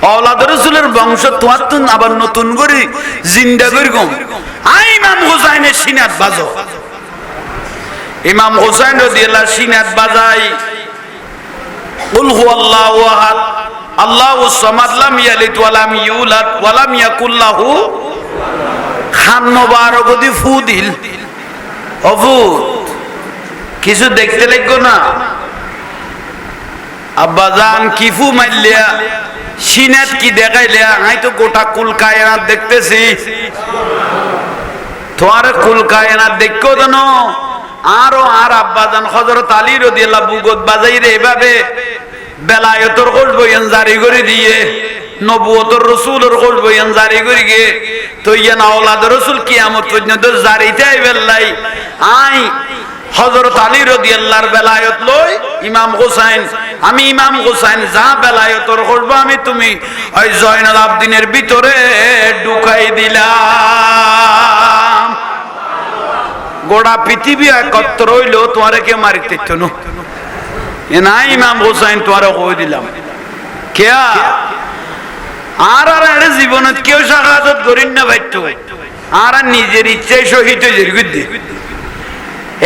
আওলাদ রাসূলের বংশ তোমার তুন আবার নতুন করে জিন্দা করে গম আই ইমাম হুসাইনের সিনাত বাজো ইমাম হুসাইন রাদিয়াল্লাহু সিনাত বাজাই কুল হুয়াল্লাহু আহাদ আল্লাহুস সামাদ লাম ইয়ালিদ ওয়া লাম ইউলাদ ওয়া লাম ইয়াকুল লাহু খান মোবারক দি ফুদিল অভূত কিছু দেখতে লাগো না আব্বাজান কিফু মাইলিয়া সিনাত কি দেখাইলিয়া আই তো গোটা কুল কায়নাত দেখতেছি তোমার কুল কায়নাত দেখো জানো আরো আর আব্বাজান হযরত আলী রাদিয়াল্লাহু বুগত বাজাইরে এভাবে বেলায়েতর কোষ বয়ান জারি করে দিয়ে নবুয়তর রাসূলের কোষ বয়ান জারি করে গিয়ে তো ইয়ান আওলাদ রাসূল কিয়ামত পর্যন্ত জারিতে আইবেলাই আই হযরত আলী রাদিয়াল্লাহর বেলায়েত লই ইমাম হুসাইন আমি ইমাম হুসাইন যা বেলায়েতর করব আমি তুমি ওই জয়নুল আবদিনের ভিতরে ঢুকাই দিলাম গোটা পৃথিবী একত্র হইলো তোমারে কে মারিতে চনো এ না ইমাম হুসাইন তোমারে কই দিলাম কেয়া আর আর এর জীবনত কেউ শাহাদাত করিন না বাইতো আর নিজের ইচ্ছায় শহীদ হয়ে জিরগুদ্দি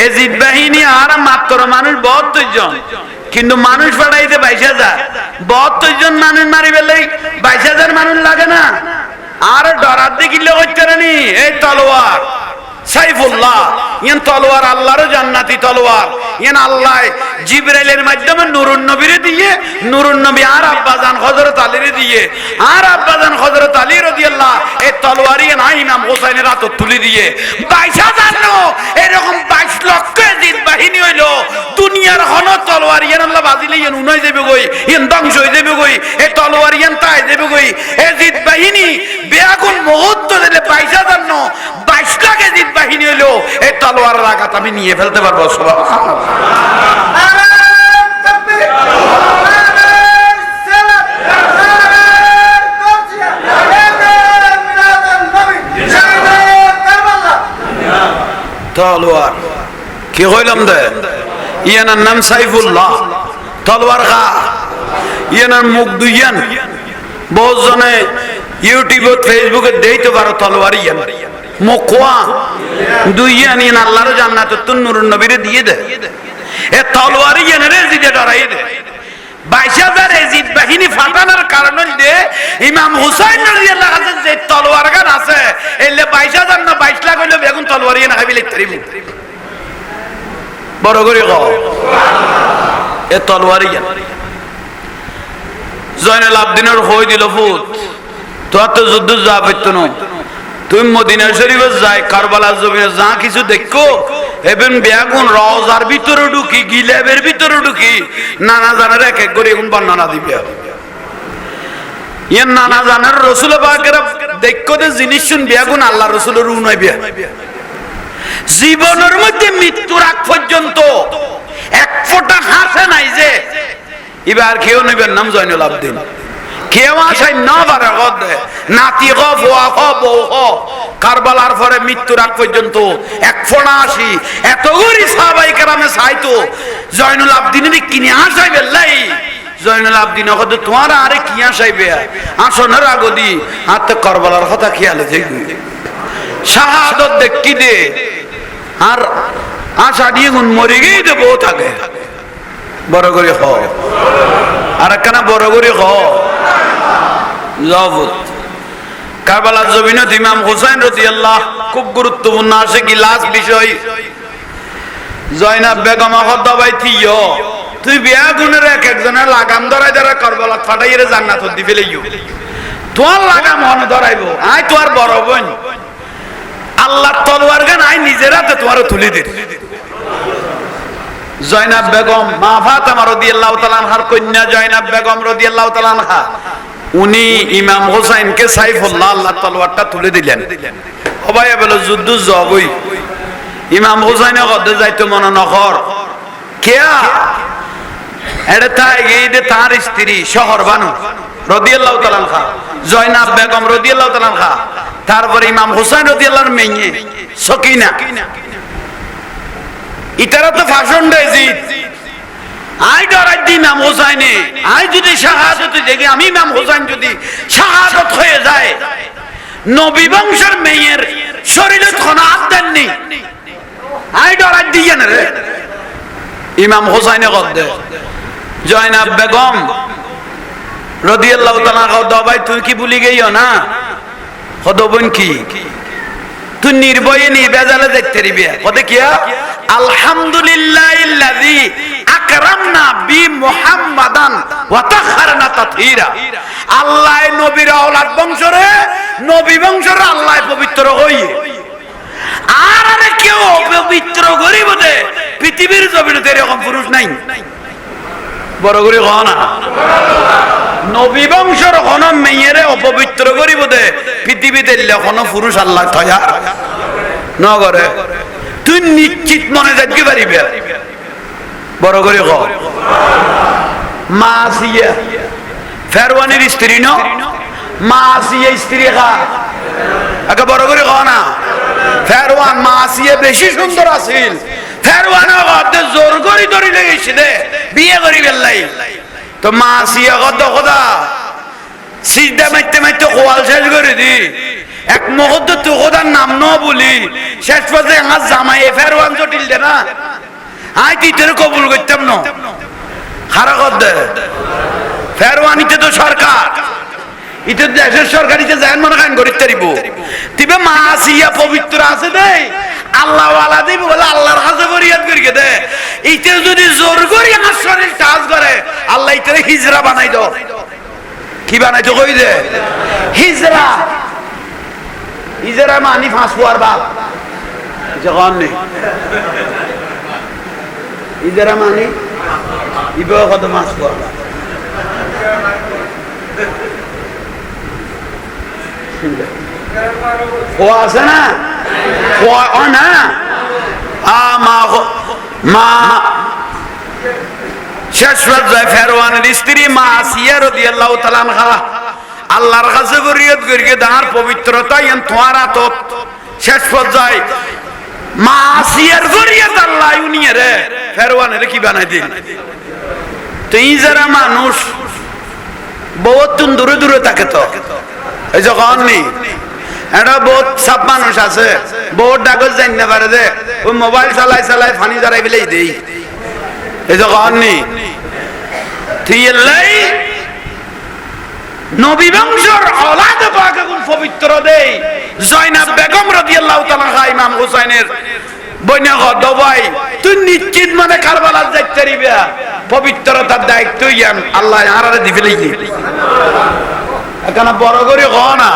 এজিদ বাহিনী আর মাত্র মানুষ 72 জন কিন্তু মানুষ পাঠাইতে 22000 72 জন মানুষ মারি বেলাই 22000 মানুষ লাগে না আর ডরার দেখিলে হইতে রানি এই তলোয়ার সাইফুল্লাহ ইয়ান তলোয়ার আল্লাহর জান্নাতি তলোয়ার ইয়ান আল্লাহ জিবরাইলের মাধ্যমে নূরুন নবীরে দিয়ে নূরুন নবী আর আব্বাজান হযরত আলীরে দিয়ে আর আব্বাজান হযরত আলী রাদিয়াল্লাহু এই তলোয়ার ইয়ান ইমাম হুসাইনের হাতে তুলে দিয়ে 22000 নো এরকম 22 লক্ষ জিদ বাহিনী হইলো দুনিয়ার হন তলোয়ার ইয়ান আল্লাহ বাজিলে ইয়ান উনাই যাবে কই ইয়ান ধ্বংস হই যাবে কই এই তলোয়ার ইয়ান তাই যাবে কই এই জিদ বাহিনী বেয়াগুন মুহূর্ত দিলে 22000 নো 22 লাখ জিদ বাহিনী হইলো এই তলোয়ারের আঘাত আমি নিয়ে ফেলতে পারবো সুবহানাল্লাহ তলোয়ার কি হইলাম দে ইয়ানার নাম সাইফুল্লাহ তলোয়ার খা ইয়ানার মুখ দুইয়ান বহুত জনে ইউটিউবে ফেসবুকে দেইতে পারো তলোয়ার ইয়ান মুখওয়া দুইয়ান ইয়ান আল্লাহর জান্নাতুত নূরুন নবীরে দিয়ে দে এ তলোয়ার ইয়ানের জিদে ডরাই দে 22000 এজিদ বাহিনী ফাটানোর কারণ হইছে ইমাম হুসাইন রাদিয়াল্লাহু আনহু যে তলোয়ার গান আছে এলে 22000 না 22 লাখ হইলো বেগুন তলোয়ার ইয়ান হাবিলে তারিব বড় করে কও সুবহানাল্লাহ এ তলোয়ার ইয়ান জয়নুল আবদিনের হই দিল ফুত তো যুদ্ধ যাবেত না তুমি মদিনা শরীফে যাই কারবালার জমিনে যা কিছু দেখো এবং বেগুন রওজার ভিতরে ঢুকি গিলাবের ভিতরে ঢুকি নানা জানের এক এক করে এখন বর্ণনা দিবে ইয়ান নানা জানের রাসূল পাকের দেখো যে জিনিস শুন বেগুন আল্লাহ রাসূলের উনাইবে জীবনের মধ্যে মৃত্যুর আগ পর্যন্ত এক ফোঁটা হাসে নাই যে এবার কেউ নেবেন নাম জয়নুল আবদিন কেউ আসাই না পারে নাতি গ ফুয়া গ বউ গ কারবালার পরে মৃত্যুর আগ পর্যন্ত এক ফোঁটা আসি এত গরি সাহাবায়ে কেরামে চাইতো জয়নুল আবদিনের কিনে আসাই বেলাই জয়নুল আবদিন কত তোমার আরে কি আসাইবে আসনের আগদি আর তো কারবালার কথা খেয়ালে যাইবে শাহাদাত দেখি দে আর আশা দিয়ে গুণ মরে গিয়ে দেবো থাকে বড় করে হ আর একখানা বড় করে হ কারবালার জমিনত ইমাম হুসাইন রাদিয়াল্লাহু খুব গুরুত্বপূর্ণ আছে কি লাস্ট বিষয় জয়নাব বেগম হদ্দাবাই থিও তুই বিয়া গুণের এক একজনের লাগাম ধরাই ধরা কারবালাত ফাটাইরে জান্নাত দি ফেলাইও তোর লাগাম হন ধরাইবো আই তোর বড় বোন আল্লাহর তলোয়ার গান আই নিজের হাতে তোমারে তুলে দে জয়নাব বেগম মা ফাতেমা রাদিয়াল্লাহু তাআলা আনহার কন্যা জয়নাব বেগম রাদিয়াল্লাহু তাআলা আনহা উনি ইমাম হুসাইনকে সাইফুল্লাহ আল্লাহর তলোয়ারটা তুলে দিলেন সবাই বলে যুদ্ধ জবই ইমাম হুসাইনে কদে যাইতো মনে নখর কেয়া এটা তাই গিয়ে তার স্ত্রী শহর বানু রাদিয়াল্লাহু তাআলা আনহা জয়নাব বেগম রাদিয়াল্লাহু তাআলা আনহা তারপর ইমাম হুসাইন রাদিয়াল্লাহু মেয়ে সকিনা ইতারা তো ভাষণ দেয়জি আই ডরাই দি ইমাম হুসাইনে আই যদি শাহাদাত দেখি আমি ইমাম হুসাইন যদি শাহাদাত হয়ে যায় নবী বংশের মেয়ের শরীরে কোনো হাত দেননি আই ডরাই দিয়ে না রে ইমাম হোসাইনে কদ্দে জয়নাব বেগম রাদিয়াল্লাহু তাআলা দবাই তুই কি ভুলি গইও না কদবন কি তুই নির্ভয়ে নির্বেজালে দেখতে দিবি কদে কিয়া আলহামদুলিল্লাহিল্লাযী আকরামনা বি মুহাম্মাদান ওয়া তাখারনা তাতহীরা আল্লাহ নবীর আওলাদ বংশরে নবী বংশরে আল্লাহ পবিত্র হইয়ে আর আরে কেউ পবিত্র গরিব দে পৃথিবীর জমিনে এরকম পুরুষ নাই বড় করে কও না নবী বংশর কোন মেয়েরে অপবিত্র করিব দে পৃথিবীতে কোন পুরুষ আল্লাহ তৈয়ার না করে তুই নিশ্চিত মনে থাকতে পারিবে বড় করে কও মা আসিয়া ফেরওয়ানির স্ত্রী ন মা আসিয়া স্ত্রী খা একে বড় করে কও না ফেরওয়ান মা আসিয়া বেশি সুন্দর আছিল ফেরওয়ান গদে জোর করি ধরি লেগেছে দে বিয়ে করি বেলাই তো মা আসিয়া গদ খোদা সিজদা মাইতে মাইতে কোয়াল শেষ করে দি এক মুহূর্ত তো খোদার নাম ন বলি শেষ পর্যন্ত আমার জামাই ফেরওয়ান জটিল দে না আই তুই তোর কবুল করতাম না খারা গদে ফেরওয়ানিতে তো সরকার ইতে দেশের সরকারিতে জান মনে কান করিতে পারিব তিবে মা আসিয়া পবিত্র আছে দে আল্লাহ ওয়ালা দিব বলে আল্লাহর কাছে ফরিয়াদ করিকে দে ইতে যদি জোর করি আমার শরীর কাজ করে আল্লাহ ইতে হিজরা বানাই দাও কি বানাই তো কই দে হিজরা হিজরা মানে ফাঁস পোয়ার বাপ যখন নেই হিজরা মানে ইবে কত মাস পোয়ার বাপ ও আছে না ও না মা শেষ পর্যায়ে ফেরওয়ানের স্ত্রী মা আসিয়া রাদিয়াল্লাহু তাআলা আনহা আল্লাহর কাছে ফরিয়াদ করিকে তার পবিত্রতা ইয়ান তোমার হাতত শেষ পর্যায়ে মা আসিয়ার ফরিয়াদ আল্লাহ উনিয়ে রে ফেরওয়ানের কি বানাই দিন তো এই যারা মানুষ বহুত দূরে দূরে থাকে তো এই যখন নেই এটা বহুত সব মানুষ আছে বহুত ডাকত যাই না পারে দে ওই মোবাইল চালাই চালাই ফানি জড়াই বেলাই দেই এই যখন নেই তুই এলাই নবী বংশর আওলাদ পাকে কোন পবিত্র দেই জয়নাব বেগম রাদিয়াল্লাহু তাআলা ইমাম হুসাইনের বইনা দবাই তুই নিশ্চিত মানে কারবালার যাইতে রিবা পবিত্রতার দায়িত্ব ইয়ান আল্লাহ আরারে দিবেলাই দি এখানে বড় করে কও না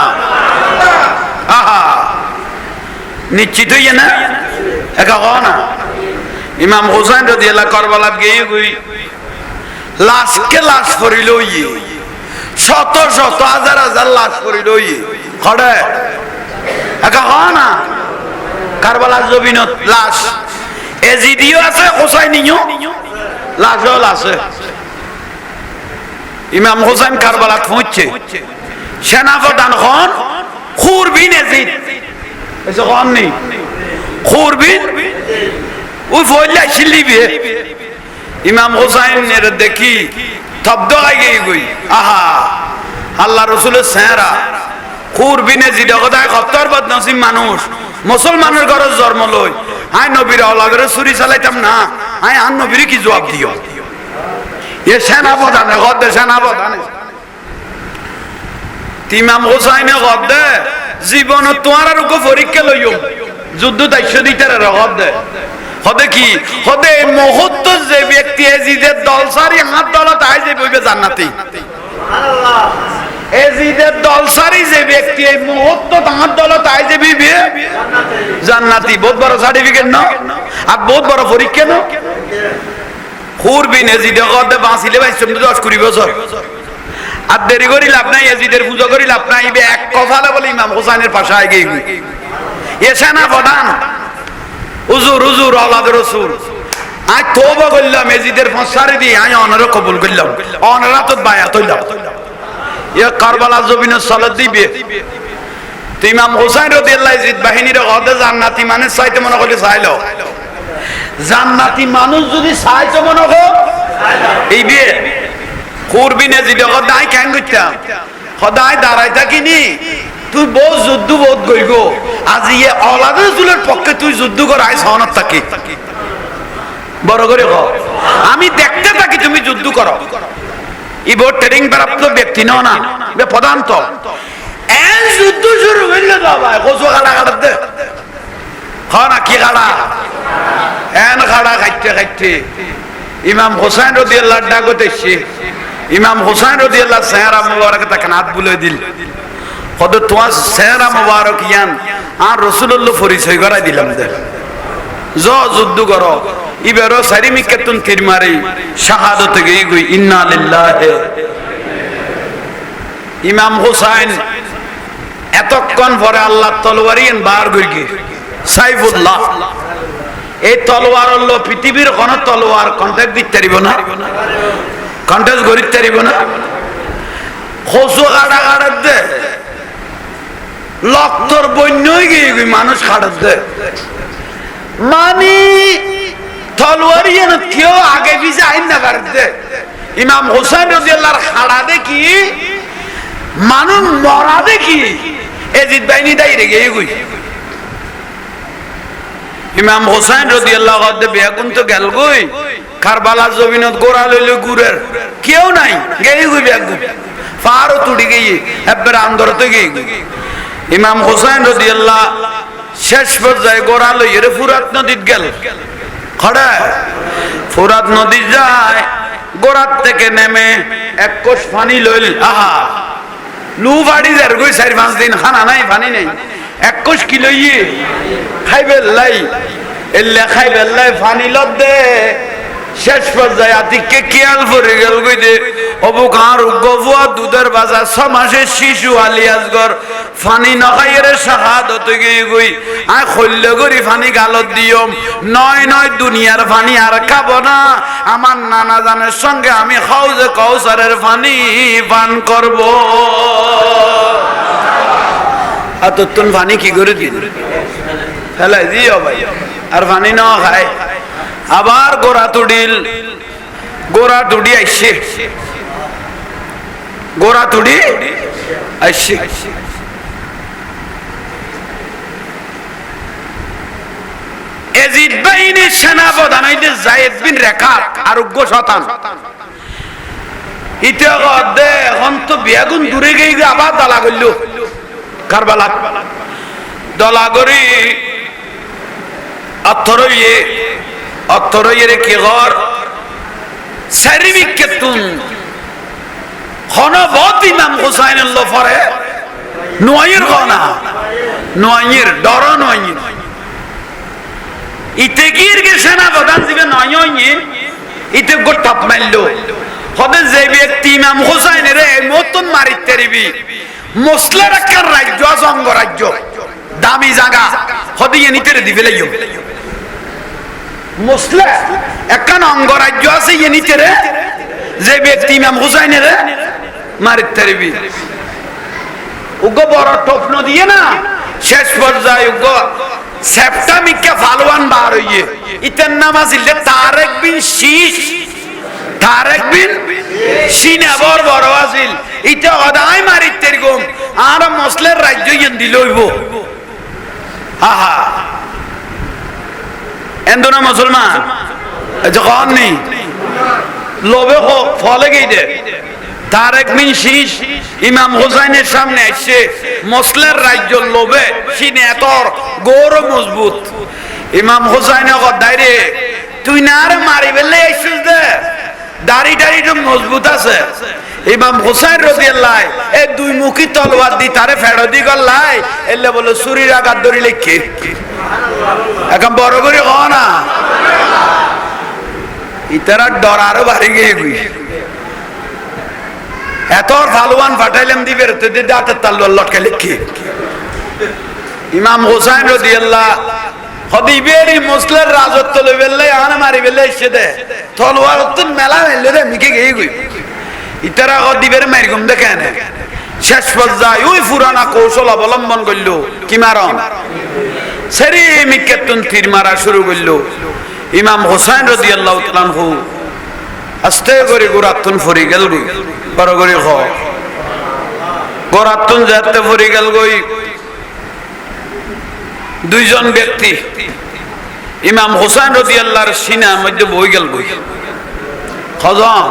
আহা নিশ্চিত হইয়া না একা কও না ইমাম হুসাইন রাদিয়াল্লাহু কারবালাত গিয়ে গই লাশকে লাশ পড়িল ইয়ে শত শত হাজার হাজার লাশ পড়িল ইয়ে খড়ে একা কও না কারবালার জমিনত লাশ এজিদিও আছে হুসাইনিও লাশও আছে ইমাম হুসাইন কারবালাত পৌঁছছে সেনাপ্রধান খন খুরবিন এজিদ এসে খন নেই খুরবিন ওই ফইলা ছিলিবে ইমাম হুসাইনের দেখি শব্দ আগে গই আহা আল্লাহ রাসূলের চেহারা খুরবিন এজিদ কথায় কত্তর বদনসিব মানুষ মুসলমানের ঘরে জন্ম লই আই নবীর আওলাদের চুরি চালাইতাম না আই আন নবীর কি জবাব দিও এ সেনাপ্রধানে গদ্দে সেনাপ্রধানে ইমাম হুসাইনে গদ্দে জীবন তোমার আর পরীক্ষা লইও যুদ্ধ দায়িত্ব দিতে গদ্দে হদে কি হদে মুহূর্ত যে ব্যক্তি এজিদের দল সারি হাত দলত আই যে বইবে জান্নাতি সুবহানাল্লাহ এজিদের দল সারি যে ব্যক্তি এই মুহূর্ত হাত দলত আই যে বইবে জান্নাতি বহুত বড় সার্টিফিকেট না আর বহুত বড় পরীক্ষা না খুরবিন এজিদে গদ্দে বাঁচিলে 10 বছর আর দেরি করি লাভ নাই এজিদের পূজা করি লাভ নাই এক কফালে বলে ইমাম হুসাইনের পাশে আগে এ সেনা প্রধান হুজুর হুজুর আওলাদ রাসূল আই তওবা করলাম এজিদের ফসারে দি আই অনর কবুল করলাম অনরা তো বায়াত হইলাম এ কারবালা জমিনে সালাত দিবে তো ইমাম হুসাইন রাদিয়াল্লাহু এজিদ বাহিনীর গদে জান্নাতি মানে চাইতে মনে করলে চাইলো জান্নাতি মানুষ যদি চাইতে মনে কর এই বিয়ে খুরবিনে যদি দায় কেন করতাম সদায় দাঁড়াই থাকিনি তুই বহুত যুদ্ধ বহুত গই গো আজ ইয়ে অলাদের চুলের পক্ষে তুই যুদ্ধ কর আইস হনত থাকি বড় করে কও আমি দেখতে থাকি তুমি যুদ্ধ করো ই বহুত ট্রেনিং প্রাপ্ত ব্যক্তি নও না বে প্রধান তো এন যুদ্ধ শুরু হইলো না ভাই কসু গাড়া গাড়াতে খানা কি গাড়া এন গাড়া খাইতে খাইতে ইমাম হোসেন রাদিয়াল্লাহু ডাকতে এসে ইমাম হোসেন রাদিয়াল্লাহু চেহারা মুবারক তাকে হাত বুলে দিল কত তোমার চেহারা মুবারক ইয়ান আর রাসূলুল্লাহ পরিচয় করাই দিলাম দে যুদ্ধ করো ইবেরো সারিমিকাতুন তীর মারি শাহাদাতে গই গই ইন্না লিল্লাহি ইমাম হোসেন এতক্ষণ পরে আল্লাহ তলোয়ারিন বার করি সাইফুল্লাহ এই তলোয়ার হলো পৃথিবীর কোন তলোয়ার কন্টাক্ট দিতে পারিব না কন্টাক্ট করিতে পারিব না খোসো কাটা কাটার দে লক্তর বন্যই গিয়ে মানুষ কাটার দে মানি তলোয়ারি কেউ আগে পিছে আইন না পারতে ইমাম হোসেন রাদিয়াল্লাহু খাড়া দেখি মানুষ মরা দেখি এজিদ বাইনি দাইরে গিয়ে গই ইমাম হোসেন রাদিয়াল্লাহু আনহু বেগুন তো গেল গই কারবালার জমিনত গোড়া লইলে গুরের কেউ নাই গেই গই বেগুন ফারো তুড়ি গিয়ে একবার আন্দরতে গিয়ে ইমাম হোসেন রাদিয়াল্লাহু শেষ পর্যায়ে গোড়া লইয়ে ফুরাত নদীত গেল খড়া ফুরাত নদী যায় গোড়ার থেকে নেমে এক কোষ পানি লইল আহা লু বাড়ি যার গই 4-5 দিন খানা নাই পানি নাই এক কোষ কি লইয়ে খাইবে লাই এল্লা খাইবে লাই পানি লদ দে শেষ পর্যায়ে আতিককে কিয়াল পড়ে গেল কই দে অবু কার গবুয়া দুধের বাজার 6 মাসের শিশু আলী আসগর পানি না খাইরে শাহাদাত গই গই আয় খল্লে গরি পানি গালত দিয়ম নয় নয় দুনিয়ার পানি আর খাব না আমার নানা জানের সঙ্গে আমি হাউজে কাউসারের পানি পান করব আততুন পানি কি করে দিন ফেলাই দিও ভাই আর পানি না খায় আবার গোড়া তুড়ি আইসে গোড়া তুড়ি আইসে এজিদ বাহিনীর সেনাপ্রধান হইতে যায়েদ বিন রেখাত আরোগ্য শতান ইতে দে এখন তো বেগুন দূরে গিয়ে আবার দলা করল কারবালা দলা করি অত্তরইয়ে কি ঘর সারিমিকাতুন খনবত ইমাম হুসাইনের লফরে নোয়াইর গনা নোয়াইর ডর নোয়াইর ইতে গির গে সেনা প্রধান দিবে নয়ইন ইতে গোটাপ মারলো হদে যে ব্যক্তি ইমাম হুসাইনের মতন মারিতে রিবি মুসলিম একটা রাজ্য অঙ্গ রাজ্য দামি জায়গা হদে নিতে দিবে লাইও মুসলিম একখান অঙ্গরাজ্য আছে ইয়ে নিতে রে যে ব্যক্তি ইমাম হুসাইনের মারিতে রিবি উগো বড় টপন দিয়ে না শেষ পর্যায়ে উগো সেপ্টামিকা ফালওয়ান বার হইয়ে ইতের নাম আছিল তারেক বিন শীশ তারেক বিন সিনা বড় আছিল ইটা অদাই মারিতে গম আর মুসলিম রাজ্য ইন দিলইব আহা এন্দোনা মুসলমান যখন নি লোভে ফলে গই দে তারেক বিন শীশ ইমাম হুসাইনের সামনে আসছে মুসলিম রাজ্য লোভে সিনে এতর গৌর মজবুত ইমাম হুসাইন দাইরে তুই না আর মারি বেলে আইছিস দে দাড়ি দাড়ি তো মজবুত আছে ইমাম হুসাইন রাদিয়াল্লাহু এই দুই মুখী তলোয়ার দি তারে ফেড়ো দি গল্লাই এলে বলে সুরির আঘাত ধরি লেখে এখন বড় করে হ না ইতারা ডর আরো বাড়ি গিয়ে গুই এত ফালওয়ান ফাটাইলাম দিবে তে দাঁতের তাল্লুয়ার লটকে লেখে ইমাম হুসাইন রাদিয়াল্লাহু হদিবেরি মুসলিম রাজত্ব লইবেলে আনা মারি বেলে এসে দে তলোয়ার তো মেলা মেলে রে মিকে গই গই ইতারা হদিবের মাইরগুম দেখেন শেষ পর্যায়ে ওই পুরানা কৌশল অবলম্বন করল কি মারন সেরি মিকেতুন তীর মারা শুরু করল ইমাম হুসাইন রাদিয়াল্লাহু তাআলা আনহু আস্তে করে গোরাতুন ফরি গেল বড় করে হ গোরাতুন যেতে পড়ে গেল গই দুইজন ব্যক্তি ইমাম হোসেন রাদিয়াল্লাহর সিনার মধ্যে বই গেল গই কজন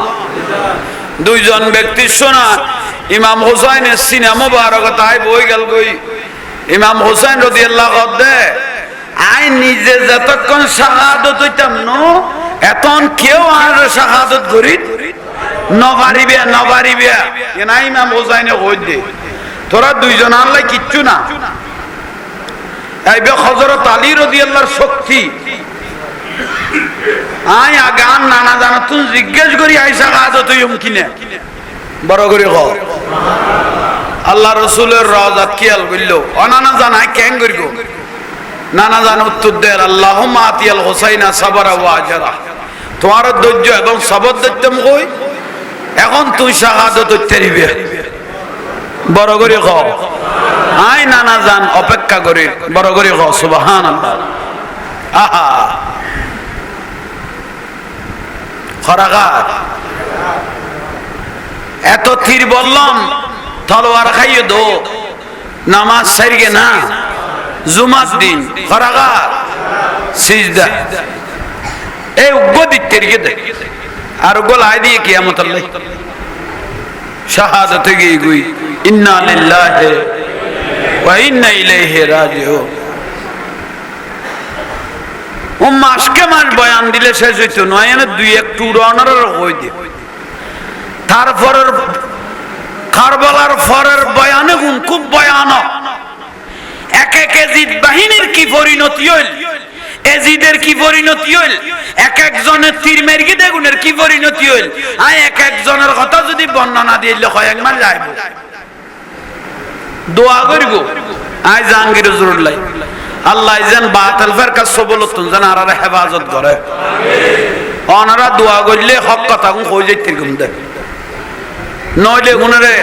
দুইজন ব্যক্তি শোনা ইমাম হোসেনের সিনা মুবারকতায় বই গেল গই ইমাম হোসেন রাদিয়াল্লাহু আনহু আই নিজে যতক্ষণ শাহাদত হইতাম ন এখন কেউ আর শাহাদত করি নবারিবে না ইমাম হোসেনে কই দে তোরা দুইজন আল্লাহ কিচ্ছু না এইবে হযরত আলী রাদিয়াল্লাহর শক্তি আই আগান নানা জানা তুই জিজ্ঞেস করি আই শাহাদত হইম কিনা বড় করে কও আল্লাহ রাসূলের রওজাত কিয়াল কইলো অনানা জানাই কেন করিগো নানা জান উত্তর দেয় আল্লাহুম্মা আতিয়াল হুসাইনা সাবরা ওয়া আজরা তোমার ধৈর্য এবং সবর দিতাম কই এখন তুই শাহাদত হইতে দিবে বড় করে কও আই নানা জান অপেক্ষা করি বড় করে কও সুবহানাল্লাহ আহা খরাগাত এত তীর বললাম তলোয়ার খাইয়ে দো নামাজ সারিগে না জুমার দিন খরাগাত সিজদা এই উগ্র দিতে দে আর গোলাই দিয়ে কিয়ামত আল্লাহ শাহাদাত গই গই ইন্না লিল্লাহি ওয়া ইন্না ইলাইহি রাজিউন ও মাসকে মাস বয়ান দিলে শেষ হইতো নয় এনে দুই একটু উড়ানোর কই দে তারপরের কারবালার ফরের বয়ানে খুব ভয়ানক এক এক এজিদ বাহিনীর কি পরিণতি হইল এজিদের কি পরিণতি হইল এক একজনের তীর মেরগি দেগুনের কি পরিণতি হইল আই এক একজনের কথা যদি বর্ণনা দিলে কয়েকবার যাইব দোয়া করিব আই জাহাঙ্গীর হুজুরুল্লাহ আল্লাহ যেন বাতিল ফেরকা সবলতন যেন আরারে হেফাজত করে আমিন ওনারা দোয়া করলে হক কথা কই যাইতে গুম দে নইলে গুনরে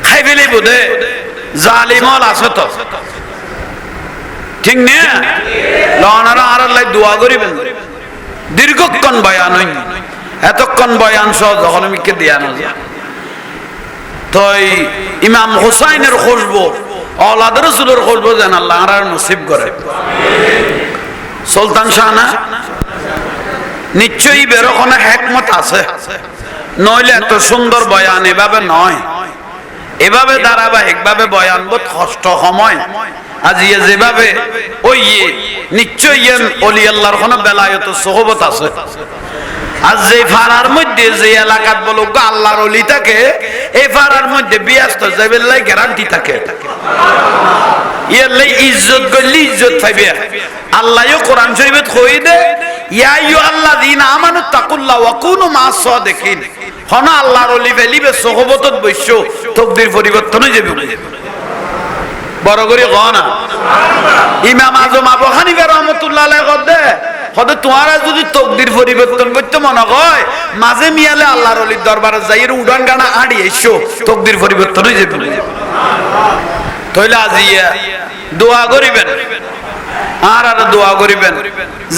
খাই ফেলে বুদে জালিমল আছে তো ঠিক না লনারা আর আল্লাহ দোয়া করিবেন দীর্ঘক্ষণ বয়ান হই এতক্ষণ বয়ান সহ যখন মিকে দিয়া না যায় তাই ইমাম হুসাইনের খুশবু আওলাদ রাসূলের খুশবু যেন আল্লাহ আর নসিব করে আমিন সুলতান শাহ না নিশ্চয়ই বেরোখানে হিকমত আছে নইলে এত সুন্দর বয়ান এভাবে নয় এভাবে ধারাবাহিকভাবে বয়ান বহুত কষ্ট সময় আজিয়ে যেভাবে ওই নিশ্চয়ই ওলি আল্লাহর কোন বেলায়েত সোহবত আছে আজ যে ফারার মধ্যে যে এলাকাত বলো আল্লাহর ওলি থাকে এই ফারার মধ্যে বিয়াস্ত যাবেলাই গ্যারান্টি থাকে ইয়াল্লাই ইজ্জত গলি ইজ্জত পাইবে আল্লাহও কোরআন শরীফত কই দে ইয়া আইয়ুহাল্লাযীনা আমানু তাকুল্লাহ ওয়া কুনু মা'আস সাদিকিন হনা আল্লাহর ওলি ফেলিবে সোহবতত বৈশ্য তকদির পরিবর্তন হয়ে যাবে বড় করে গনা ইমাম আজম আবু হানিফা রাহমাতুল্লাহ আলাইহি কদে হদে তোমারা যদি তকদির পরিবর্তন করতে মনে হয় মাঝে মিয়ালে আল্লাহর ওলির দরবারে যাইয়ের উড়ান গানা আড়ি এসো তকদির পরিবর্তন হয়ে যাবে তাইলে আজিয়া দোয়া করিবেন আর দোয়া করিবেন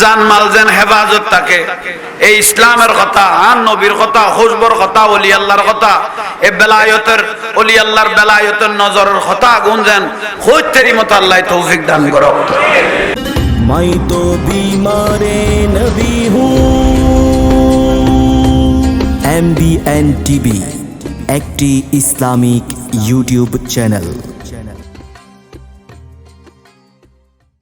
জানমাল যেন হেফাজত থাকে এই ইসলামের কথা আর নবীর কথা খুশবুর কথা ওলি আল্লাহর কথা এই বেলায়েতের ওলি আল্লাহর বেলায়েতের নজরের কথা গুনজেন খুঁজতেরই মতো আল্লাহ তৌফিক দান করো मैं तो बीमारे नबी हूँ MBN TV একটি ইসলামিক ইউটিউব চ্যানেল।